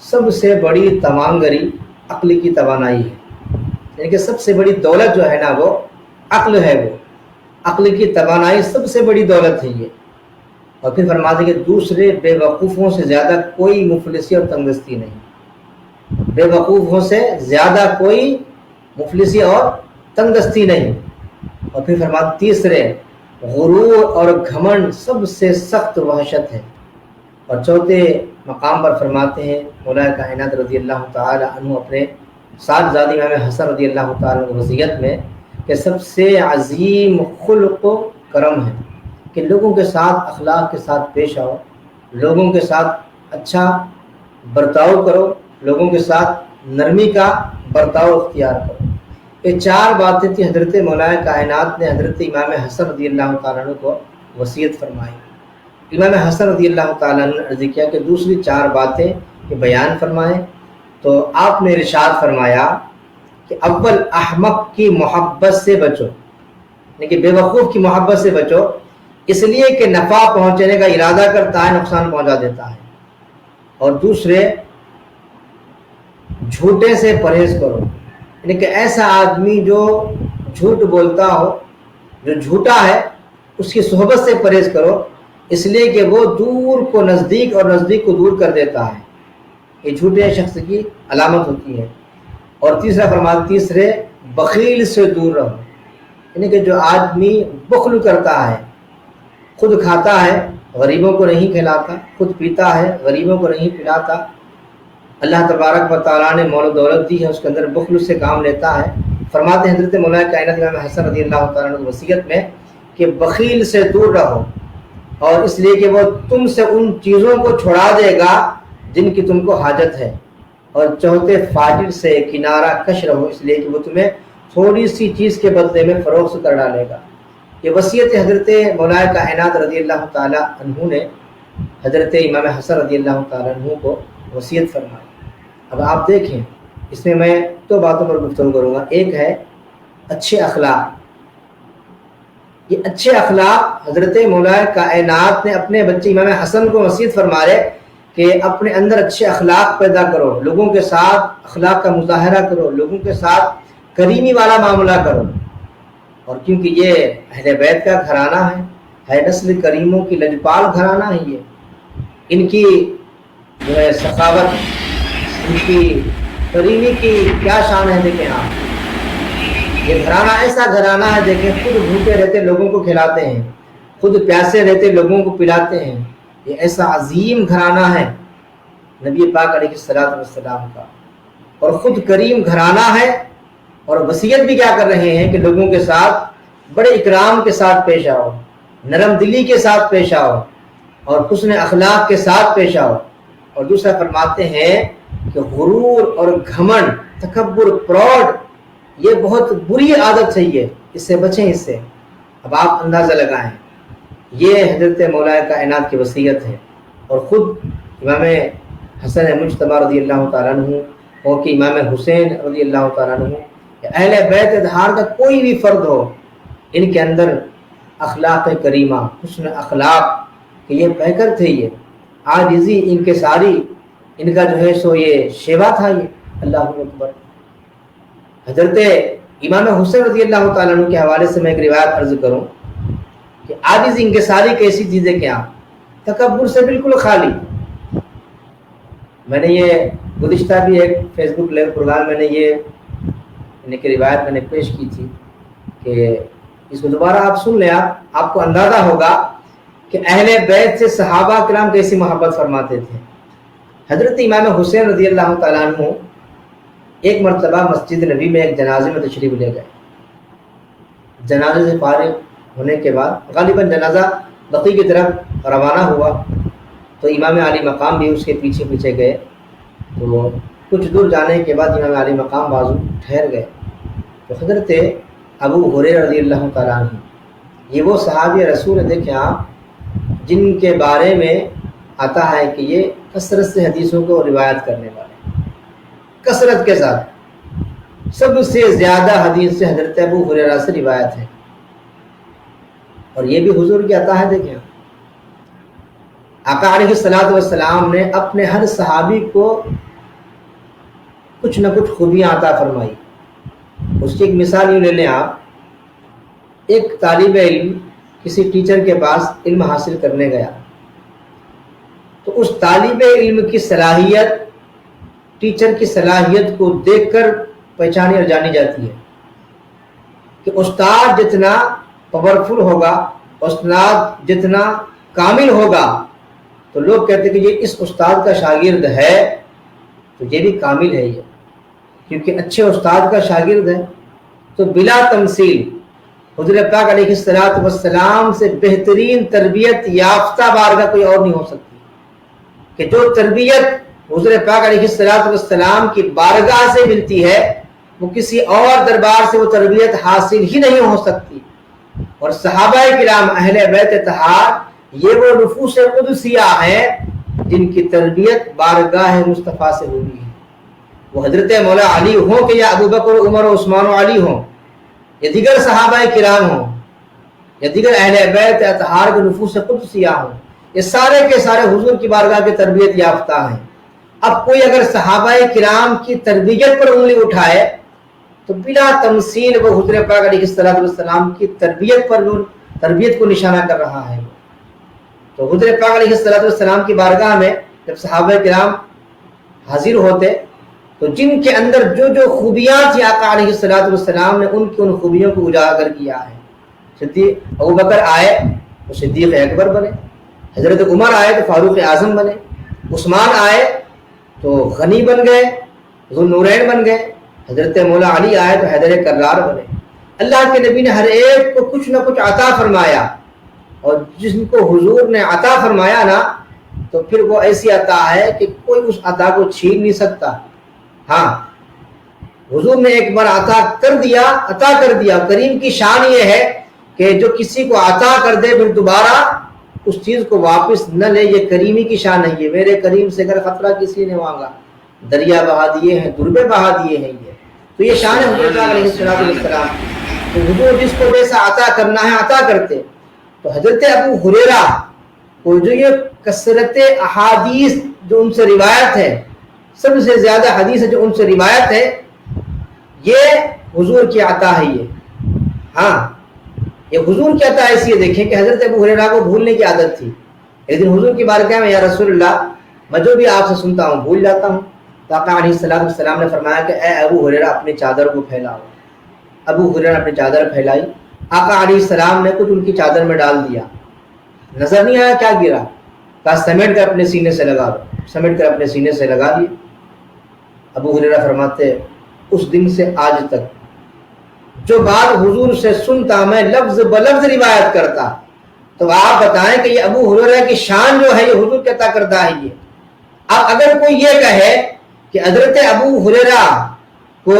سب سے بڑی توانگری عقل کی توانائی ہے، یعنی کہ سب سے بڑی دولت جو ہے نا وہ عقل ہے، وہ عقل کی توانائی سب سے بڑی دولت ہے یہ۔ اور پھر فرماتے کہ دوسرے بے وقوفوں سے زیادہ کوئی مفلسی اور تنگدستی نہیں، بے وقوفوں سے زیادہ کوئی مفلسی اور تنگدستی نہیں۔ اور پھر فرماتے تیسرے غرور اور گھمنڈ سب سے سخت وحشت ہے۔ اور چوتھے مقام پر فرماتے ہیں مولا کائنات رضی اللہ تعالی عنہ اپنے صاحبزادہ امام حسن رضی اللہ تعالی عنہ وصیت میں کہ سب سے عظیم خلق و کرم ہے کہ لوگوں کے ساتھ اخلاق کے ساتھ پیش آؤ، لوگوں کے ساتھ اچھا برتاؤ کرو، لوگوں کے ساتھ نرمی کا برتاؤ اختیار کرو۔ یہ چار باتیں تھی حضرت مولا کائنات نے حضرت امام حسن رضی اللہ تعالیٰ عنہ کو وصیت فرمائی۔ امام حسن رضی اللہ تعالیٰ نے عرض کیا کہ دوسری چار باتیں یہ بیان فرمائیں، تو آپ نے ارشاد فرمایا کہ اول احمق کی محبت سے بچو، یعنی کہ بے وقوف کی محبت سے بچو، اس لیے کہ نفع پہنچنے کا ارادہ کرتا ہے نقصان پہنچا دیتا ہے۔ اور دوسرے جھوٹے سے پرہیز کرو، یعنی کہ ایسا آدمی جو جھوٹ بولتا ہو، جو جھوٹا ہے، اس کی صحبت سے پرہیز کرو، اس لیے کہ وہ دور کو نزدیک اور نزدیک کو دور کر دیتا ہے، یہ جھوٹے شخص کی علامت ہوتی ہے۔ اور تیسرا فرماتے تیسرے بخیل سے دور رہو، یعنی کہ جو آدمی بخل کرتا ہے، خود کھاتا ہے غریبوں کو نہیں کھلاتا، خود پیتا ہے غریبوں کو نہیں پلاتا، اللہ تبارک و تعالیٰ نے مول و دولت دی ہے اس کے اندر بخل سے کام لیتا ہے۔ فرماتے ہیں حضرت مولا کائنات امام حسن رضی اللہ تعالیٰ عنہ وصیت میں کہ بخیل سے دور رہو، اور اس لیے کہ وہ تم سے ان چیزوں کو چھڑا دے گا جن کی تم کو حاجت ہے، اور چوتھے فاجر سے کنارہ کش رہو، اس لیے کہ وہ تمہیں تھوڑی سی چیز کے بدلے میں فروخت کر ڈالے گا۔ یہ وصیت حضرت مولا کائنات رضی اللہ تعالیٰ عنہ نے حضرت امام حسن رضی اللہ تعالیٰ عنہ کو وصیت فرمائی۔ اب آپ دیکھیں اس میں دو باتوں پر گفتگو کروں گا۔ ایک ہے اچھے اخلاق، یہ اچھے اخلاق حضرت مولا کائنات نے اپنے بچے امام حسن کو وصیت فرما رہے کہ اپنے اندر اچھے اخلاق پیدا کرو، لوگوں کے ساتھ اخلاق کا مظاہرہ کرو، لوگوں کے ساتھ کریمی والا معاملہ کرو۔ اور کیونکہ یہ اہل بیت کا گھرانہ ہے نسل کریموں کی لجپال گھرانہ ہے، یہ ان کی جو ہے سخاوت، ان کی کریمی کی کیا شان ہے۔ دیکھیں آپ، یہ گھرانہ ایسا گھرانہ ہے، دیکھیں خود بھوکے رہتے لوگوں کو کھلاتے ہیں، خود پیاسے رہتے لوگوں کو پلاتے ہیں، یہ ایسا عظیم گھرانہ ہے نبی پاک علیہ الصلوۃ والسلام کا، اور خود کریم گھرانہ ہے، اور وصیت بھی کیا کر رہے ہیں کہ لوگوں کے ساتھ بڑے اکرام کے ساتھ پیش آؤ، نرم دلی کے ساتھ پیش آؤ، اور حسن اخلاق کے ساتھ پیش آؤ۔ اور دوسرا فرماتے ہیں کہ غرور اور گھمنڈ، تکبر، پراؤڈ، یہ بہت بری عادت ہے، یہ اس سے بچیں، اس سے۔ اب آپ اندازہ لگائیں، یہ حضرت مولا کائنات کی وصیت ہے، اور خود امام حسن مجتبی رضی اللہ تعالیٰ عنہ اور کہ امام حسین رضی اللہ تعالیٰ عنہ، اہل بیت اطہار کا کوئی بھی فرد ہو، ان کے اندر اخلاق کریمہ، حسن اخلاق، کہ یہ پیکر تھے، یہ عاجزی ان کے ساری، ان کا جو ہے سو یہ شیوا تھا، یہ اللہ اکبر۔ حضرت امام حسین رضی اللہ تعالیٰ عنہ کے حوالے سے میں ایک روایت عرض کروں کہ عاجزی ان کے ساری کیسی چیزیں کیا، تکبر سے بالکل خالی۔ میں نے یہ گزشتہ بھی ایک فیس بک لائیو پروگرام میں نے یہ روایت میں نے پیش کی تھی، کہ اس کو دوبارہ آپ سن لیں، آپ کو اندازہ ہوگا کہ اہل بیت سے صحابہ کرام کیسی محبت فرماتے تھے۔ حضرت امام حسین رضی اللہ تعالیٰ عنہ ایک مرتبہ مسجد نبی میں ایک جنازے میں تشریف لے گئے۔ جنازے سے فارغ ہونے کے بعد غالباً جنازہ بقیع کی طرف روانہ ہوا، تو امام علی مقام بھی اس کے پیچھے پیچھے گئے۔ تو کچھ دور جانے کے بعد امام علی مقام بازو ٹھہر گئے، تو حضرت ابو ہریرہ رضی اللہ تعالیٰ عنہ، یہ وہ صحابی رسول ہیں، دیکھیں آپ، جن کے بارے میں آتا ہے کہ یہ کثرت سے حدیثوں کو روایت کرنے والے، کثرت کے ساتھ سب سے زیادہ حدیث سے حضرت ابو ہریرہ سے روایت ہے، اور یہ بھی حضور کی عطا ہے۔ دیکھیں آقا علیہ الصلوۃ والسلام نے اپنے ہر صحابی کو کچھ نہ کچھ خوبیاں عطا فرمائی۔ اس کی ایک مثال یوں لے لیں آپ، ایک طالب علم کسی ٹیچر کے پاس علم حاصل کرنے گیا، تو اس طالب علم کی صلاحیت ٹیچر کی صلاحیت کو دیکھ کر پہچانی اور جانی جاتی ہے، کہ استاد جتنا پاورفل ہوگا، استاد جتنا کامل ہوگا، تو لوگ کہتے ہیں کہ یہ اس استاد کا شاگرد ہے تو یہ بھی کامل ہے، یہ کیونکہ اچھے استاد کا شاگرد ہے۔ تو بلا تمثیل حضور پاک علیہ الصلوۃ والسلام سے بہترین تربیت یافتہ بارگاہ کوئی اور نہیں ہو سکتی، کہ جو تربیت حضور پاک علیہ الصلوۃ والسلام کی بارگاہ سے ملتی ہے، وہ کسی اور دربار سے وہ تربیت حاصل ہی نہیں ہو سکتی۔ اور صحابہ کرام اہل بیت اطہار یہ وہ نفوس قدسیہ ہیں جن کی تربیت بارگاہ مصطفیٰ سے ہوئی ہے۔ وہ حضرت مولا علی ہوں کہ یا ابو بکر، عمر و عثمان و علی ہوں، یا دیگر صحابہ کرام ہوں، یا دیگر اہل بیت اطہار کے نفوس قدسیہ ہوں، یہ سارے کے سارے حضور کی بارگاہ کے تربیت یافتہ ہیں۔ اب کوئی اگر صحابہ کرام کی تربیت پر انگلی اٹھائے تو بلا تمثیل وہ حضور پاک علیہ الصلوۃ والسلام کی تربیت کو نشانہ کر رہا ہے۔ تو حضور پاک علیہ الصلوۃ والسلام کی بارگاہ میں جب صحابہ کرام حاضر ہوتے تو جن کے اندر جو جو خوبیاں تھیں آقا علیہ الصلوۃ والسلام نے ان خوبیوں کو اجاگر کیا ہے۔ صدیق ابو بکر آئے تو صدیق اکبر بنے، حضرت عمر آئے تو فاروق اعظم بنے، عثمان آئے تو غنی بن گئے، ذو النورین بن گئے، حضرت مولا علی آئے تو حیدر کرار بنے۔ اللہ کے نبی نے ہر ایک کو کچھ نہ کچھ عطا فرمایا، اور جن کو حضور نے عطا فرمایا نا، تو پھر وہ ایسی عطا ہے کہ کوئی اس عطا کو چھین نہیں سکتا۔ ہاں، حضور نے ایک بار عطا کر دیا۔ کریم کی شان یہ ہے کہ جو کسی کو عطا کر دے پھر دوبارہ اس چیز کو واپس نہ لے، یہ کریمی کی شان ہے۔ یہ میرے کریم سے اگر خطرہ کسی نے مانگا، دریا بہا دیے ہیں، دربے بہا دیے ہیں، یہ تو یہ شان ہے حضور علیہ السلام۔ تو حضور جس کو جیسا عطا کرنا ہے عطا کرتے۔ تو حضرت ابو ہریرہ کو جو یہ کثرت احادیث جو ان سے روایت ہے، سب سے زیادہ حدیث جو ان سے روایت ہے، یہ حضور کی عطا ہے۔ یہ ہاں، یہ حضور کی عطا ایسی ہے۔ دیکھیں کہ حضرت ابو ہریرہ کو بھولنے کی عادت تھی۔ ایک دن حضور کی بارگاہ میں، یا رسول اللہ، میں جو بھی آپ سے سنتا ہوں بھول جاتا ہوں۔ تو آقا علیہ السلام نے فرمایا کہ اے ابو ہریرہ اپنی چادر کو پھیلاؤ۔ ابو ہریرہ نے اپنی چادر پھیلائی، آقا علیہ السلام نے کچھ ان کی چادر میں ڈال دیا، نظر نہیں آیا کیا گرا، کہا سمیٹ کر اپنے سینے سے لگا دو، سمیٹ کر اپنے سینے سے لگا دی۔ ابو ہریرہ فرماتے اس دن سے آج تک جو بات حضور سے سنتا میں لفظ بلفظ روایت کرتا، تو آپ بتائیں کہ یہ ابو ہریرہ کی شان جو ہے یہ حضور کے عطا کردہ ہے۔ یہ اب اگر کوئی یہ کہے کہ حضرت ابو ہریرہ کو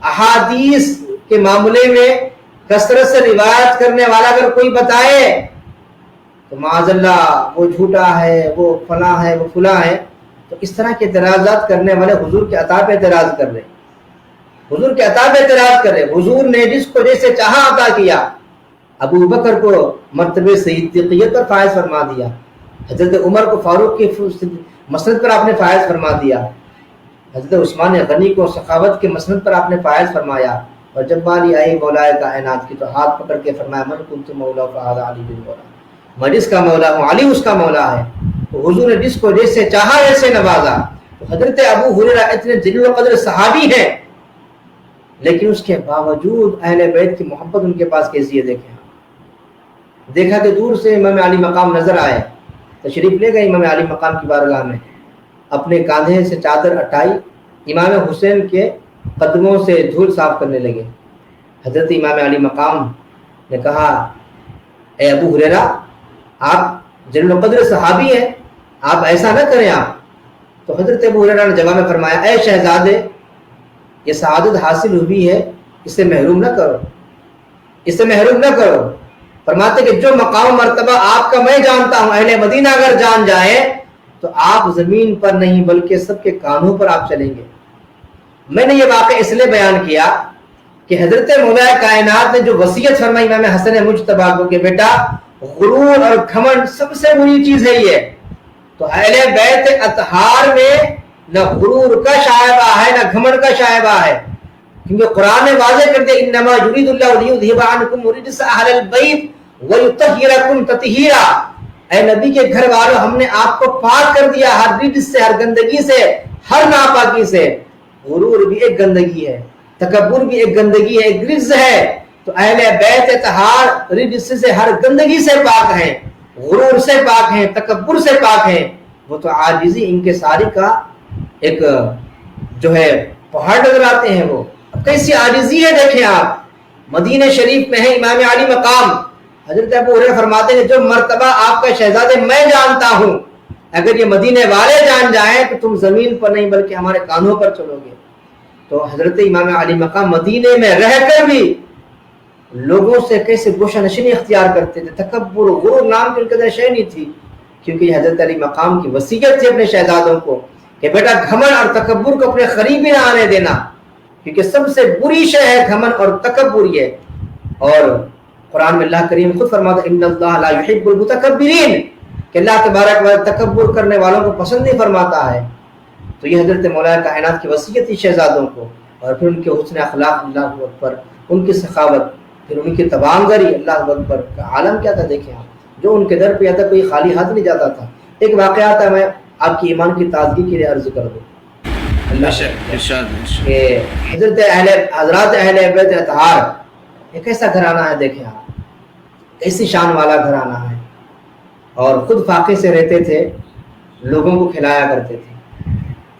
احادیث کے معاملے میں کثرت سے روایت کرنے والا اگر کوئی بتائے تو معاذ اللہ وہ جھوٹا ہے، وہ فلاں ہے، وہ فلاں ہے، تو اس طرح کے اعتراضات کرنے والے حضور کے عطا پہ اعتراض کر رہے، حضور کے عطا پہ اعتراض کر رہے۔ حضور نے جس کو جیسے چاہا عطا کیا، ابو بکر کو مرتبہ صدیقیت پر فائز فرما دیا، حضرت عمر کو فاروق کی مسند پر آپ نے فائز فرما دیا، حضرت عثمان غنی کو سخاوت کے مسند پر آپ نے فائز فرمایا، اور جب باری آئی مولا کائنات کی تو ہاتھ پکڑ کے فرمایا من کنت مولا فہذا علی بن مولا، میں جس کا مولا ہوں علی اس کا مولا ہے۔ تو حضور نے جس کو جیسے چاہا ایسے نوازا۔ تو حضرت ابو ہریرہ اتنے جلیل القدر صحابی ہیں، لیکن اس کے باوجود اہل بیت کی محبت ان کے پاس کیسی ہے دیکھیں۔ دیکھا کہ دور سے امام علی مقام نظر آئے، تشریف لے گئے امام علی مقام کی بارگاہ میں، اپنے کاندھے سے چادر اٹھائی، امام حسین کے قدموں سے دھول صاف کرنے لگے۔ حضرت امام علی مقام نے کہا اے ابو ہریرہ آپ جلیل القدر صحابی ہیں، آپ ایسا نہ کریں آپ۔ تو حضرت ابو ہریرہ نے جواب میں فرمایا اے شہزادے یہ سعادت حاصل ہوئی ہے، اس سے محروم نہ کرو، اس سے محروم نہ کرو۔ فرماتے کہ جو مقام مرتبہ آپ کا میں جانتا ہوں، اہل مدینہ اگر جان جائیں تو آپ زمین پر نہیں بلکہ سب کے کانوں پر آپ چلیں گے۔ میں نے یہ واقعہ اس لیے بیان کیا کہ حضرت مولا کائنات نے جو وصیت فرمائی امام حسن مجتبی کو کہ بیٹا غرور اور گھمنڈ سب سے بری چیز ہے یہ، تو اہل بیت اطہار میں نہ غرور کا شائبہ ہے نہ گھمنڈ کا شائبہ ہے، کیونکہ قرآن نے واضح کر دیا انما یرید اللہ لیذھب عنکم الرجس اہل البیت ویطہرکم تطہیرا، اے نبی کے گھر والوں ہم نے آپ کو پاک کر دیا ہر رجس سے، ہر گندگی سے، ہر ناپاکی سے۔ غرور بھی ایک گندگی ہے، تکبر بھی ایک گندگی ہے، ایک رجس ہے، تو اہل بیت اطہار رجس سے ہر گندگی سے پاک ہیں، غرور سے پاک ہیں، تکبر سے پاک ہیں۔ وہ تو عاجزی ان کے ساری کا ایک جو ہے پہاڑ نظر آتے ہیں۔ وہ اب کیسی عاجزی ہے دیکھیں آپ، مدینہ شریف میں ہے امام علی مقام، حضرت ابو ہریرہ فرماتے ہیں جو مرتبہ آپ کا شہزادے میں جانتا ہوں اگر یہ مدینے والے جان جائیں تو تم زمین پر نہیں بلکہ ہمارے کانوں پر چلو گے۔ تو حضرت امام علی مقام مدینے میں رہ کر بھی لوگوں سے کیسے گوشہ نشینی اختیار کرتے تھے، تکبر و غرور نام کی ان کے اندر شے نہیں تھی، کیونکہ یہ حضرت علی مقام کی وصیت تھی اپنے شہزادوں کو کہ بیٹا گھمنڈ اور تکبر کو اپنے قریب ہی نہ آنے دینا، کیونکہ سب سے بری شے ہے گھمنڈ اور تکبر یہ۔ اور قرآن میں اللہ کریم خود فرماتا ہے ان اللہ لا يحب المتکبرین، کہ اللہ تبارک و تعالی تکبر کرنے والوں کو پسند نہیں فرماتا ہے۔ تو یہ حضرت مولا کائنات کی وصیت تھی شہزادوں کو، اور پھر ان کے حسن اخلاق اللہ اکبر، ان کی سخاوت، پھر ان کی تبانگری اللہ اکبر کا عالم کیا تھا دیکھیں آپ، جو ان کے در پہ آتا کوئی خالی ہاتھ نہیں جاتا تھا۔ ایک واقعہ تھا، میں آپ کی ایمان کی تازگی کے لیے عرض کر دوں کہ حضرت حضرات اہل بیت اطہار ایک ایسا گھرانہ ہے دیکھیں آپ، ایسی شان والا گھرانہ ہے، اور خود فاقے سے رہتے تھے، لوگوں کو کھلایا کرتے تھے۔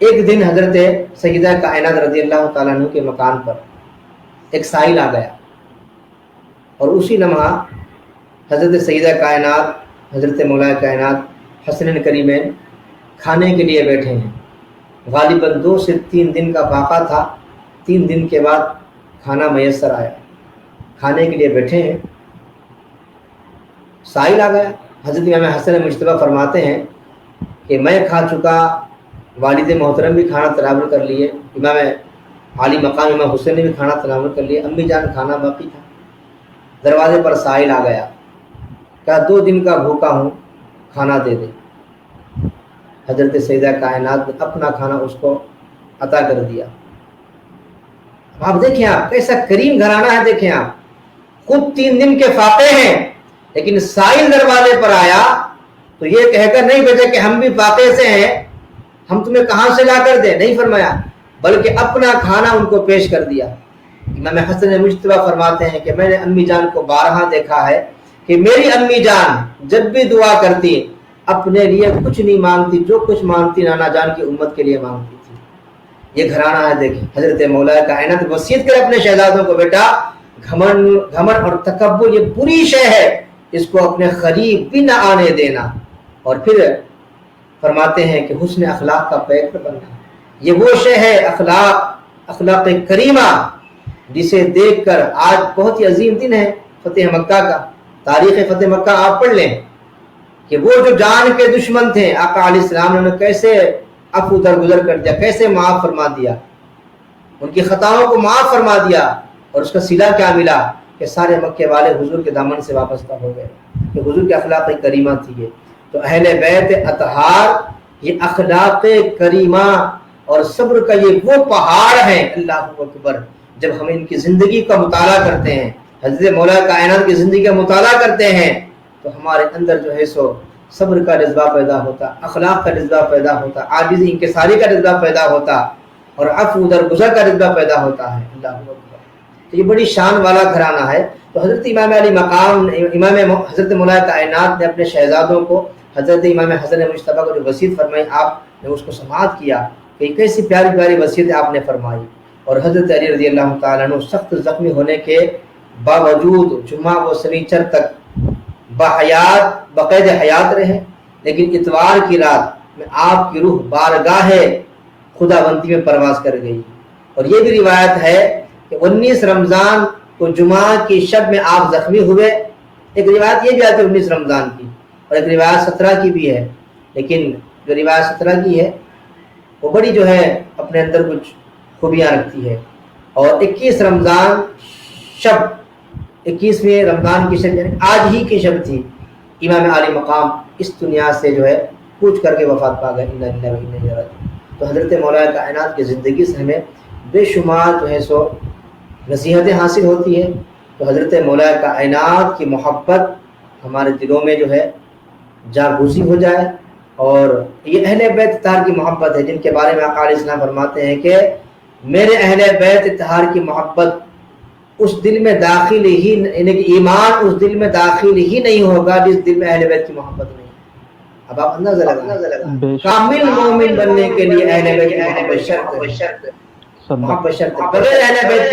ایک دن حضرت سیدہ کائنات رضی اللہ تعالیٰ عنہ کے مکان پر ایک سائل آ گیا، اور اسی لمحہ حضرت سیدہ کائنات حضرت مولا کائنات حسنین کریمین کھانے کے لیے بیٹھے ہیں، غالباً 2 سے 3 دن کا واقعہ تھا، 3 دن کے بعد کھانا میسر آیا، کھانے کے لیے بیٹھے ہیں، سائل آ گیا۔ حضرت امام حسن مجتبی فرماتے ہیں کہ میں کھا چکا، والد محترم بھی کھانا تناول کر لیے، امام علی مقام امام حسین نے بھی کھانا تناول کر لیے، امی جان کھانا باقی تھا۔ دروازے پر سائل آ گیا، کہا 2 دن کا بھوکا ہوں، کھانا دے دے۔ حضرت سیدہ کائنات نے اپنا کھانا اس کو عطا کر دیا۔ آپ دیکھیں آپ کیسا کریم گھرانہ ہے، دیکھیں آپ خود 3 دن کے فاقے ہیں، لیکن سائل دروازے پر آیا تو یہ کہہ کر نہیں بھیجا کہ ہم بھی فاقے سے ہیں، ہم تمہیں کہاں سے لا کر دیں، نہیں فرمایا، بلکہ اپنا کھانا ان کو پیش کر دیا۔ امام حسن مجتبی فرماتے ہیں کہ میں نے امی جان کو بارہا دیکھا ہے کہ میری امی جان جب بھی دعا کرتی اپنے لیے کچھ نہیں مانگتی، جو کچھ مانگتی نانا جان کی امت کے لیے مانگتی تھی۔ یہ گھرانہ ہے، دیکھیں حضرت مولا کائنات وصیت کرے اپنے شہزادوں کو، بیٹا گھمنڈ اور تکبر یہ بری شے ہے، اس کو اپنے قریب بھی نہ آنے دینا۔ اور پھر فرماتے ہیں کہ حسن اخلاق کا پیکر بننا، یہ وہ شے ہے اخلاق کریمہ جسے دیکھ کر آج بہت ہی عظیم دن ہے فتح مکہ کا۔ تاریخ فتح مکہ آپ پڑھ لیں کہ وہ جو جان کے دشمن تھے آقا علیہ السلام نے انہیں کیسے عفو درگزر کر دیا، کیسے معاف فرما دیا، ان کی خطاؤں کو معاف فرما دیا۔ اور اس کا صلہ کیا ملا کہ سارے مکے والے حضور کے دامن سے وابستہ ہو گئے، کہ حضور کی اخلاق کریمہ تھی یہ۔ تو اہل بیت اطہار یہ اخلاق کریمہ اور صبر کا یہ وہ پہاڑ ہے، اللہ اکبر۔ جب ہم ان کی زندگی کا مطالعہ کرتے ہیں، حضرت مولا کائنات کی زندگی کا مطالعہ کرتے ہیں، تو ہمارے اندر جو ہے سو صبر کا جذبہ پیدا ہوتا، اخلاق کا جذبہ پیدا ہوتا، عاجزی انکساری کا جذبہ پیدا ہوتا، اور عفو درگزر کا جذبہ پیدا ہوتا ہے۔ اللہ اکبر۔ تو یہ بڑی شان والا گھرانہ ہے۔ تو حضرت امام علی مقام، امام حضرت مولا کائنات نے اپنے شہزادوں کو، حضرت امام حسن مجتبیٰ کو جو وصیت فرمائی، آپ نے اس کو سماعت کیا کہ کیسی پیاری پیاری وصیت آپ نے فرمائی۔ اور حضرت علی رضی اللہ تعالیٰ عنہ سخت زخمی ہونے کے باوجود جمعہ و سنیچر تک بحیات بقید حیات رہے، لیکن اتوار کی رات میں آپ کی روح بارگاہ خداوندی میں پرواز کر گئی۔ اور یہ بھی روایت ہے کہ 19 رمضان کو جمعہ کی شب میں آپ زخمی ہوئے۔ ایک روایت یہ بھی آتی ہے 19 رمضان کی، اور ایک روایت 17 کی بھی ہے، لیکن جو روایت 17 کی ہے وہ بڑی جو ہے اپنے اندر کچھ خوبیاں رکھتی ہے۔ اور 21 رمضان شب، 21ویں رمضان کی شب، یعنی آج ہی کی شب تھی، امام علی مقام اس دنیا سے جو ہے کوچ کر کے وفات پا گئے۔ انا للہ و انا الیہ راجعون۔ تو حضرت مولا کائنات کی زندگی سے ہمیں بے شمار جو ہے سو نصیحتیں حاصل ہوتی ہے۔ تو حضرت مولا کائنات کی محبت ہمارے دلوں میں جو ہے جاگوزی ہو جائے، اور یہ اہل بیت اطہار کی محبت ہے جن کے بارے میں آقا علیہ السلام فرماتے ہیں کہ میرے اہل بیت اطہار کی محبت اس دل میں داخل ہی، یعنی کہ ایمان اس دل میں داخل ہی نہیں ہوگا جس دل میں اہل بیت کی محبت نہیں۔ اب آپ اندازہ لگائیں، کامل مومن بننے کے لیے اہل بیت کی محبت شرط ہے، محبت شرط ہے۔ بغیر اہل بیت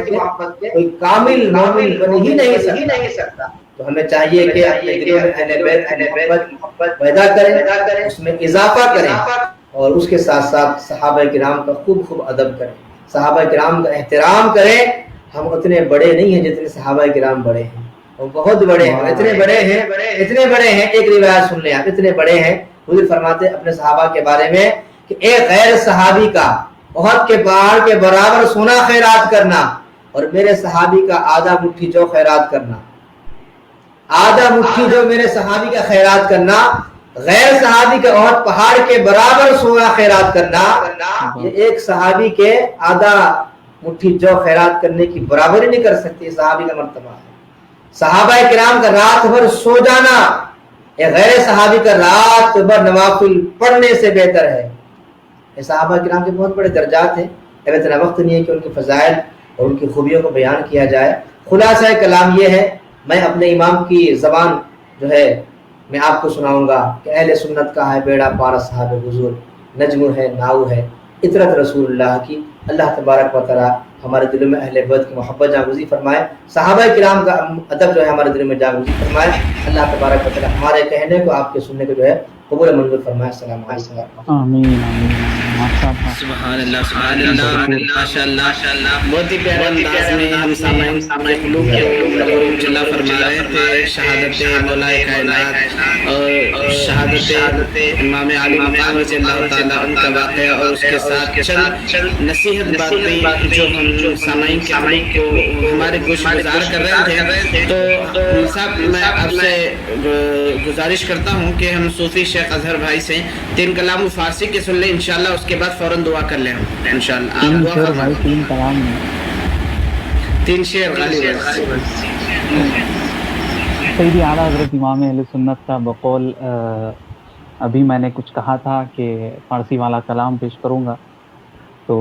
کی محبت کے کوئی کامل مومن بن ہی نہیں سکتا۔ تو ہمیں چاہیے کہ اپنے دلوں میں اہل بیت کی محبت پیدا کریں، اس میں اضافہ کریں، اور اس کے ساتھ ساتھ صحابہ کرام کا خوب ادب کریں، صحابہ کرام کا احترام کریں۔ ہم اتنے بڑے نہیں ہیں جتنے صحابہ کرام بڑے ہیں، وہ بہت بڑے ہیں، اتنے بڑے ہیں۔ ایک روایت سن لیں آپ، اتنے بڑے ہیں، حضور فرماتے اپنے صحابہ کے بارے میں کہ ایک غیر صحابی کا احد کے پہاڑ کے برابر سونا خیرات کرنا، اور میرے صحابی کا آدھا مٹھی جو خیرات کرنا، آدھا مٹھی جو میرے صحابی کا خیرات کرنا، غیر صحابی کے احد پہاڑ کے برابر سونا خیرات کرنا، یہ ایک صحابی کے آدھا مٹھی جو خیرات کرنے کی برابری نہیں کر سکتی۔ صحابی کا مرتبہ ہے۔ صحابہ کرام کا رات بھر سو جانا یہ غیر صحابی کا رات بھر نوافل پڑھنے سے بہتر ہے۔ یہ صحابہ کرام کے بہت بڑے درجات ہیں، اب اتنا وقت نہیں ہے کہ ان کے فضائل اور ان کی خوبیوں کو بیان کیا جائے۔ خلاصہ کلام یہ ہے، میں اپنے امام کی زبان جو ہے میں آپ کو سناؤں گا کہ اہل سنت کا ہے بیڑا پار صحاب حضور، نجم ہے ناؤ ہے اطرت رسول اللہ کی۔ اللہ تبارک و تعالی ہمارے دلوں میں اہل بیت کی محبت جاگوزی فرمائے، صحابہ کرام کا ادب جو ہے ہمارے دلوں میں جاگوزی فرمائے۔ اللہ تبارک و تعالی ہمارے کہنے کو، آپ کے سننے کو جو ہے قبول منظور فرمائے۔ السلام علیکم۔ آمین آمین۔ سبحان اللہ سبحان اللہ ماشاء اللہ، بہت ہی پیارے انداز میں ہم سامعین کے قلوب کو جلا فرما رہے تھے شہادت مولا کائنات اور شہادت امام علی مقام رضی اللہ تعالیٰ ان کا واقعہ، اور اس کے ساتھ چند نصیحت باتیں جو ہم سامعین کے قلوب کو ہمارے گوش گزار کر رہے تھے۔ تو صاحب میں آپ سے گزارش کرتا ہوں کہ ہم صوفی شیخ اظہر بھائی سے 3 کلام فارسی کے سن لیں انشاءاللہ، اس کے بعد فوراً دعا کر لیں انشاءاللہ۔ آپ دعا فرمائیں۔ 3 کلام میں 3 شعر غالب سیدی اعلیٰ حضرت امام اہل سنت کا بقول ابھی میں نے کچھ کہا تھا کہ فارسی والا کلام پیش کروں گا، تو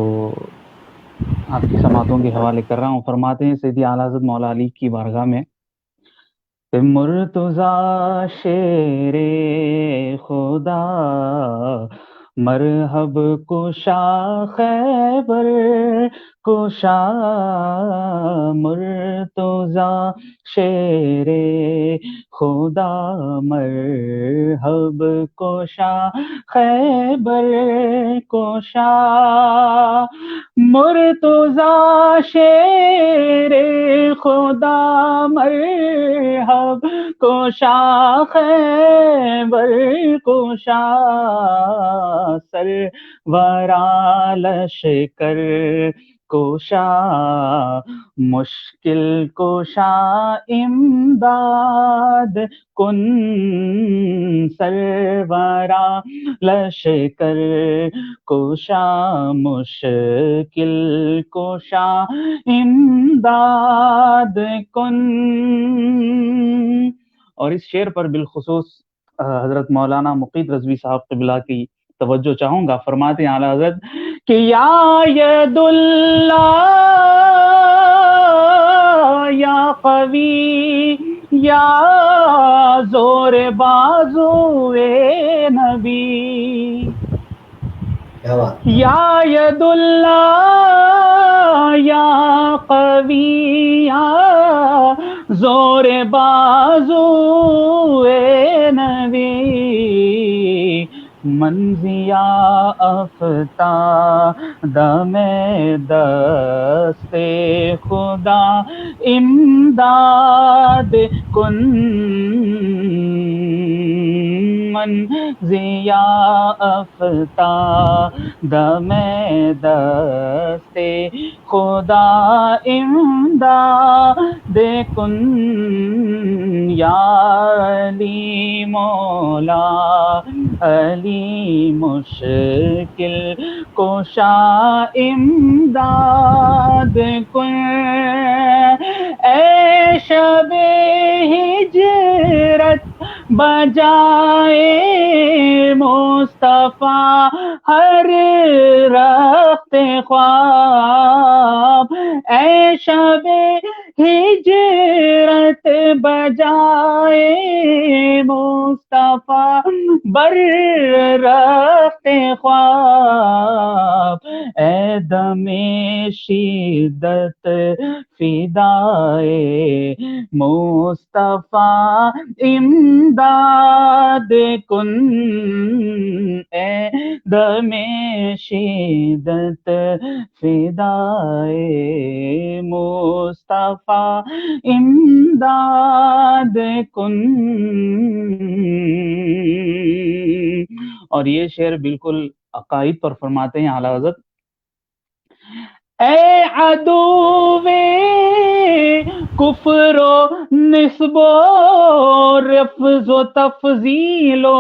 آپ کی سماعتوں کے حوالے کر رہا ہوں۔ فرماتے ہیں سیدی اعلیٰ حضرت مولا علی کی بارگاہ میں مرتضی شیر خدا مرحب کشا خیبر کشا، مرتضی شیر خدا مرحب کشا خیبر کشا، مرتضی شیر خدا مرحب کشا خیبر کشا، سرورا لشکر کشا مشکل کشا امداد کن، سرورا لشکر کشا مشکل کشا امداد کن۔ اور اس شعر پر بالخصوص حضرت مولانا مقیت رضوی صاحب قبلہ کی توجہ چاہوں گا۔ فرماتے ہیں اعلیٰ حضرت کہ یا ید اللہ یا قوی یا زور بازوئے نبی، یا ید اللہ یا قوی یا زور بازوئے نبی، منزیا افتاد میں دست خدا امداد کن، منزیا افتاد میں دست خدا امداد کن، یا علی مولا علی مشکل کشا امداد کن، اے شب ہجرت بجائے مصطفیٰ ہر رخت خواب، اے شب ہجرت بجائے مصطفیٰ بر رخت خواب، اے دم شدت فدائے مصطفیٰ امداد کن، اے دم شدت فدائے مصطفیٰ امداد کن۔ اور یہ شعر بالکل عقائد پر فرماتے ہیں اعلیٰ حضرت، اے عدو کفر و نسب و رفض و تفضیل و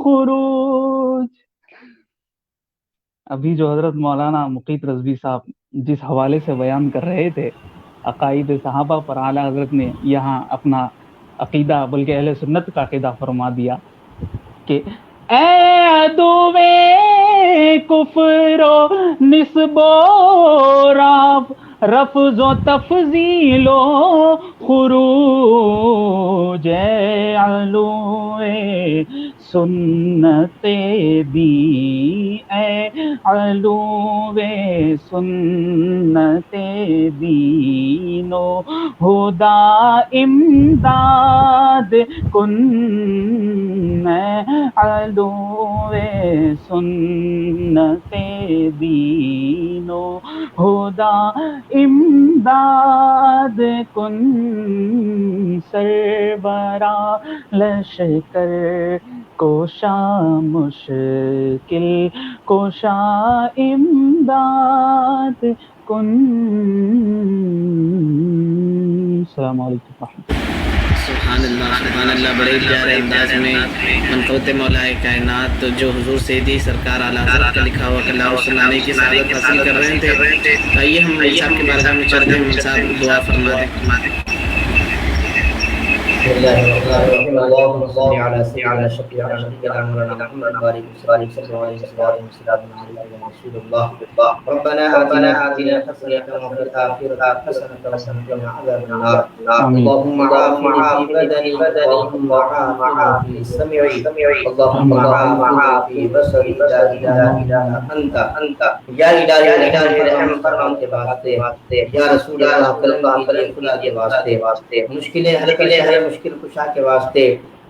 خروج۔ ابھی جو حضرت مولانا مقیت رضوی صاحب جس حوالے سے بیان کر رہے تھے عقائد صحابہ پر، اعلیٰ حضرت نے یہاں اپنا عقیدہ بلکہ اہل سنت کا عقیدہ فرما دیا کہ اے عدو کفر و نسب و رفض و تفضیل و خروج، اے علو سنت دی، اے علو سنت دین و ہدا امداد کن، اے علو سنت دین و ہدا امداد کن، سربراہ لشکر کوشا مشکل کوشا امداد کن۔ السلام علیکم ورحمۃ اللہ۔ سبحان اللہ سبحان اللہ، بڑے پیارے انداز میں منقوط مولا کائنات جو حضور سیدی سرکار اعلیٰ حضرت کا لکھا ہوا کلام سنانے کی سعادت حاصل کر رہے تھے۔ آئیے ہم صاحب کے بارگاہ میں چلتے ہیں، صاحب دعا فرما دیں۔ بسم اللہ الرحمن الرحیم اللهم صل علی سیدنا شفیعنا نبینا مولانا محمد بارک وسلم صلی اللہ علیہ وسلم یا رسول اللہ ربنا آتنا فی الدنیا حسنة وفی الآخرة حسنة وقنا عذاب النار اللهم عافني في بدني اللهم عافني في سمعي اللهم عافني في بصري لا اله الا انت یا الہی رحم فرما کے واسطے یا رسول اللہ کلمہ خدا کے واسطے مشکلیں حل کرنے والے مشکل کشا کے واسطے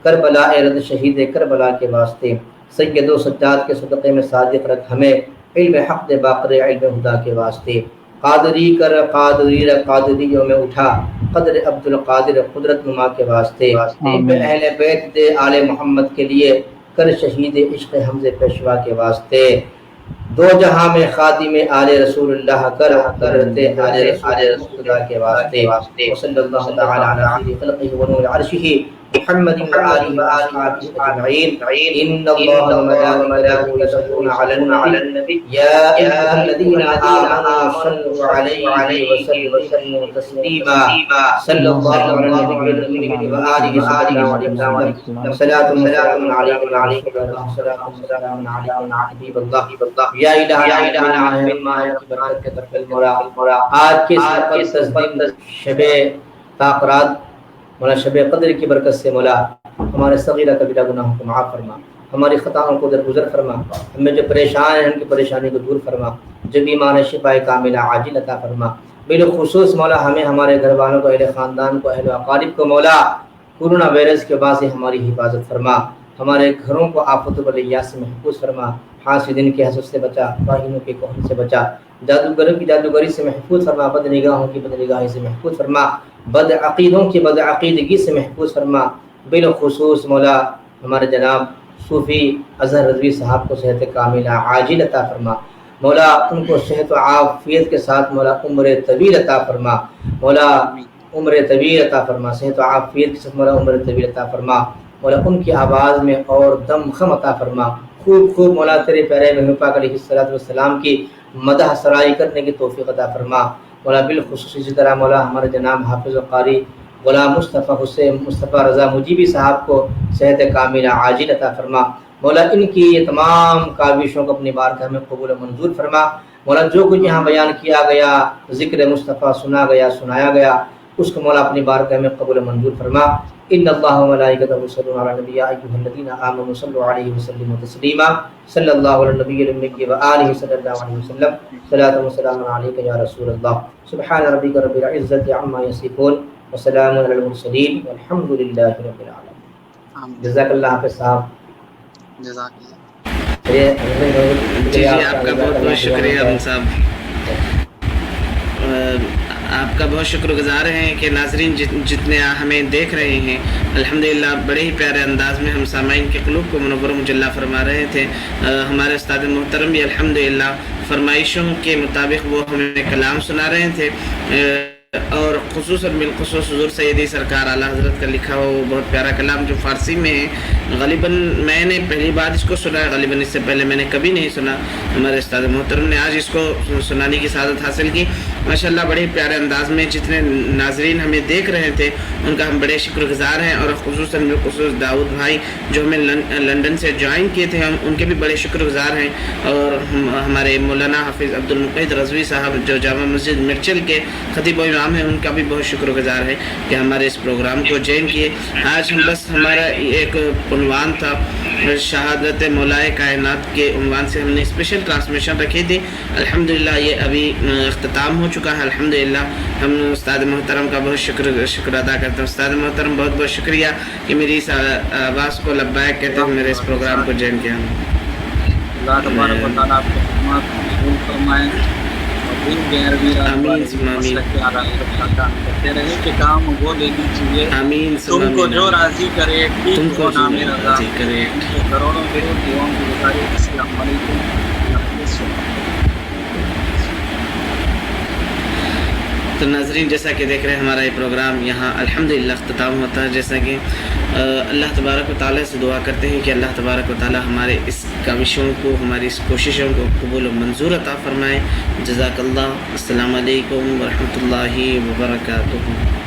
کربلا رد شہید کربلا کے واسطے سید و سجاد کے صدقے میں صادق رکھ ہمیں علم حق دے باقر علم خدا کے واسطے قادری کر قادری ر قادریوں میں اٹھا قدر عبد القادر قدرت نما کے واسطے اہل بیت دے آل محمد کے لیے کر شہید عشق حمزہ پیشوا کے واسطے دو جہاں میں خادم آل رسول اللہ کرتے آل رسول خدا کے واسطے صلی اللہ تعالی علی خلقہ و نور عرشہ محمد و آلہ و اصحابہ اجمعین ان اللہ و ملائکته یصلون علی النبی یا ایھا الذین آمنوا صلوا علیہ وسلموا تسلیما صلی اللہ علی النبی و آلہ وسلم صلاۃ و سلام علیک سلام علیک حبیب اللہ یا الہی مما برکت کے طرف المرا آج کے مقدس دن شب تاقرات مولا شب قدر کی برکت سے مولا ہمارے صغیرہ کبیرہ گناہوں کو معاف فرما، ہماری خطاؤں کو درگزر فرما، ہمیں جو پریشان ہیں ان کی پریشانی کو دور فرما، جو بیمار ہیں شفا کاملہ عاجل عطا فرما، بالخصوص مولا ہمیں ہمارے گھر والوں کو اہل خاندان کو اہل اقارب کو مولا کورونا وائرس کے وبا سے ہماری حفاظت فرما، ہمارے گھروں کو آفت و بلیات سے محفوظ فرما، حاسدین کے حسد سے بچا، باہینوں کے کوہن سے بچا، جادوگروں کی جادوگری سے محفوظ فرما، بد نگاہوں کی بد نگاہی سے محفوظ فرما، بد عقیدوں کی بد عقیدگی سے محفوظ فرما، بالخصوص مولا ہمارے جناب صوفی اظہر رضوی صاحب کو صحت کاملہ عاجل عطا فرما، مولا ان کو صحت و عافیت کے ساتھ مولا عمر طویل عطا فرما، مولا عمر طویل عطا فرما، صحت و عافیت کے ساتھ مولا عمر طویل عطا فرما، مولا ان کی آواز میں اور دم خم عطا فرما، خوب خوب مولا تیرے پیارے محبوب پاک علیہ الصلوۃ والسلام کی مدح سرائی کرنے کی توفیق عطا فرما، مولا بالخصوص اسی طرح مولا ہمارے جناب حافظ و قاری غلام مصطفیٰ حسین مصطفیٰ رضا مجیبی صاحب کو صحت کاملہ عاجل عطا فرما، مولا ان کی یہ تمام کاوشوں کو اپنی بارگاہ میں قبول و منظور فرما، مولا جو کچھ یہاں بیان کیا گیا ذکر مصطفیٰ سنا گیا سنایا گیا اس کو مولا اپنی بارگاہ میں قبول و منظور فرما، ان اللہ و ملائکتہ یصلون علی النبی یا ایھا الذین آمنوا صلوا علیہ وسلموا تسلیما صلی اللہ علی النبی الامی و آلہ صلی اللہ علیہ وسلم صلاۃ و سلام علیک یا رسول اللہ سبحان ربک رب العزۃ عما یصفون وسلام علی المرسلین والحمد للہ رب العالمین۔ جزاک اللہ حافظ صاحب۔ جزاک اللہ۔ جی آپ کا بہت بہت شکریہ ہم صاحب، آپ کا بہت شکر گزار ہیں کہ ناظرین جتنے ہمیں دیکھ رہے ہیں الحمدللہ بڑے ہی پیارے انداز میں ہم سامعین کے قلوب کو منور و مجلہ فرما رہے تھے۔ ہمارے استاد محترم بھی الحمدللہ فرمائشوں کے مطابق وہ ہمیں کلام سنا رہے تھے، اور خصوصاً بالخصوص حضور سیدی سرکار اعلیٰ حضرت کا لکھا ہوا وہ بہت پیارا کلام جو فارسی میں ہے، غالباً میں نے پہلی بار اس کو سنا ہے، غالباً اس سے پہلے میں نے کبھی نہیں سنا۔ ہمارے استاد محترم نے آج اس کو سنانے کی سعادت حاصل کی، ماشاءاللہ بڑے پیارے انداز میں۔ جتنے ناظرین ہمیں دیکھ رہے تھے ان کا ہم بڑے شکر گزار ہیں، اور خصوصاً بالخصوص داؤد بھائی جو ہمیں لندن سے جوائن کیے تھے، ہم ان کے بھی بڑے شکر گزار ہیں، اور ہمارے مولانا حافظ عبد المقید رضوی صاحب جو جامع مسجد مرچل کے خطیب و امام ہیں ان کا بھی بہت شکر گزار ہے کہ ہمارے اس پروگرام کو جوائن کیے۔ آج ہم بس ہمارا ایک عنوان تھا شہادت مولائے کائنات کے عنوان سے ہم نے اسپیشل ٹرانسمیشن رکھی تھی، الحمدللہ یہ ابھی اختتام ہو چکا ہے الحمدللہ۔ ہم استاد محترم کا بہت شکر ادا کرتے ہیں۔ استاد محترم بہت بہت شکریہ کہ میری اس آواز کو لبیک کہتے ہوئے میرے اس پروگرام کو جوائن کیا۔ اللہ تبارک و تعالیٰ آپ کو خدمات قبول فرمائیں، آمین کرتے رہے کہ کام وہ لینا چاہیے تم کو جو راضی کرے، تم کو نام راضی کرے۔ کروڑوں دعاؤں کی گزارش۔ السلام علیکم۔ تو ناظرین جیسا کہ دیکھ رہے ہیں ہمارا یہ پروگرام یہاں الحمدللہ اختتام ہوتا ہے، جیسا کہ اللہ تبارک و تعالیٰ سے دعا کرتے ہیں کہ اللہ تبارک و تعالیٰ ہمارے اس کاوشوں کو، ہماری اس کوششوں کو قبول و منظور عطا فرمائے۔ جزاک اللہ۔ السلام علیکم ورحمۃ اللہ وبرکاتہ۔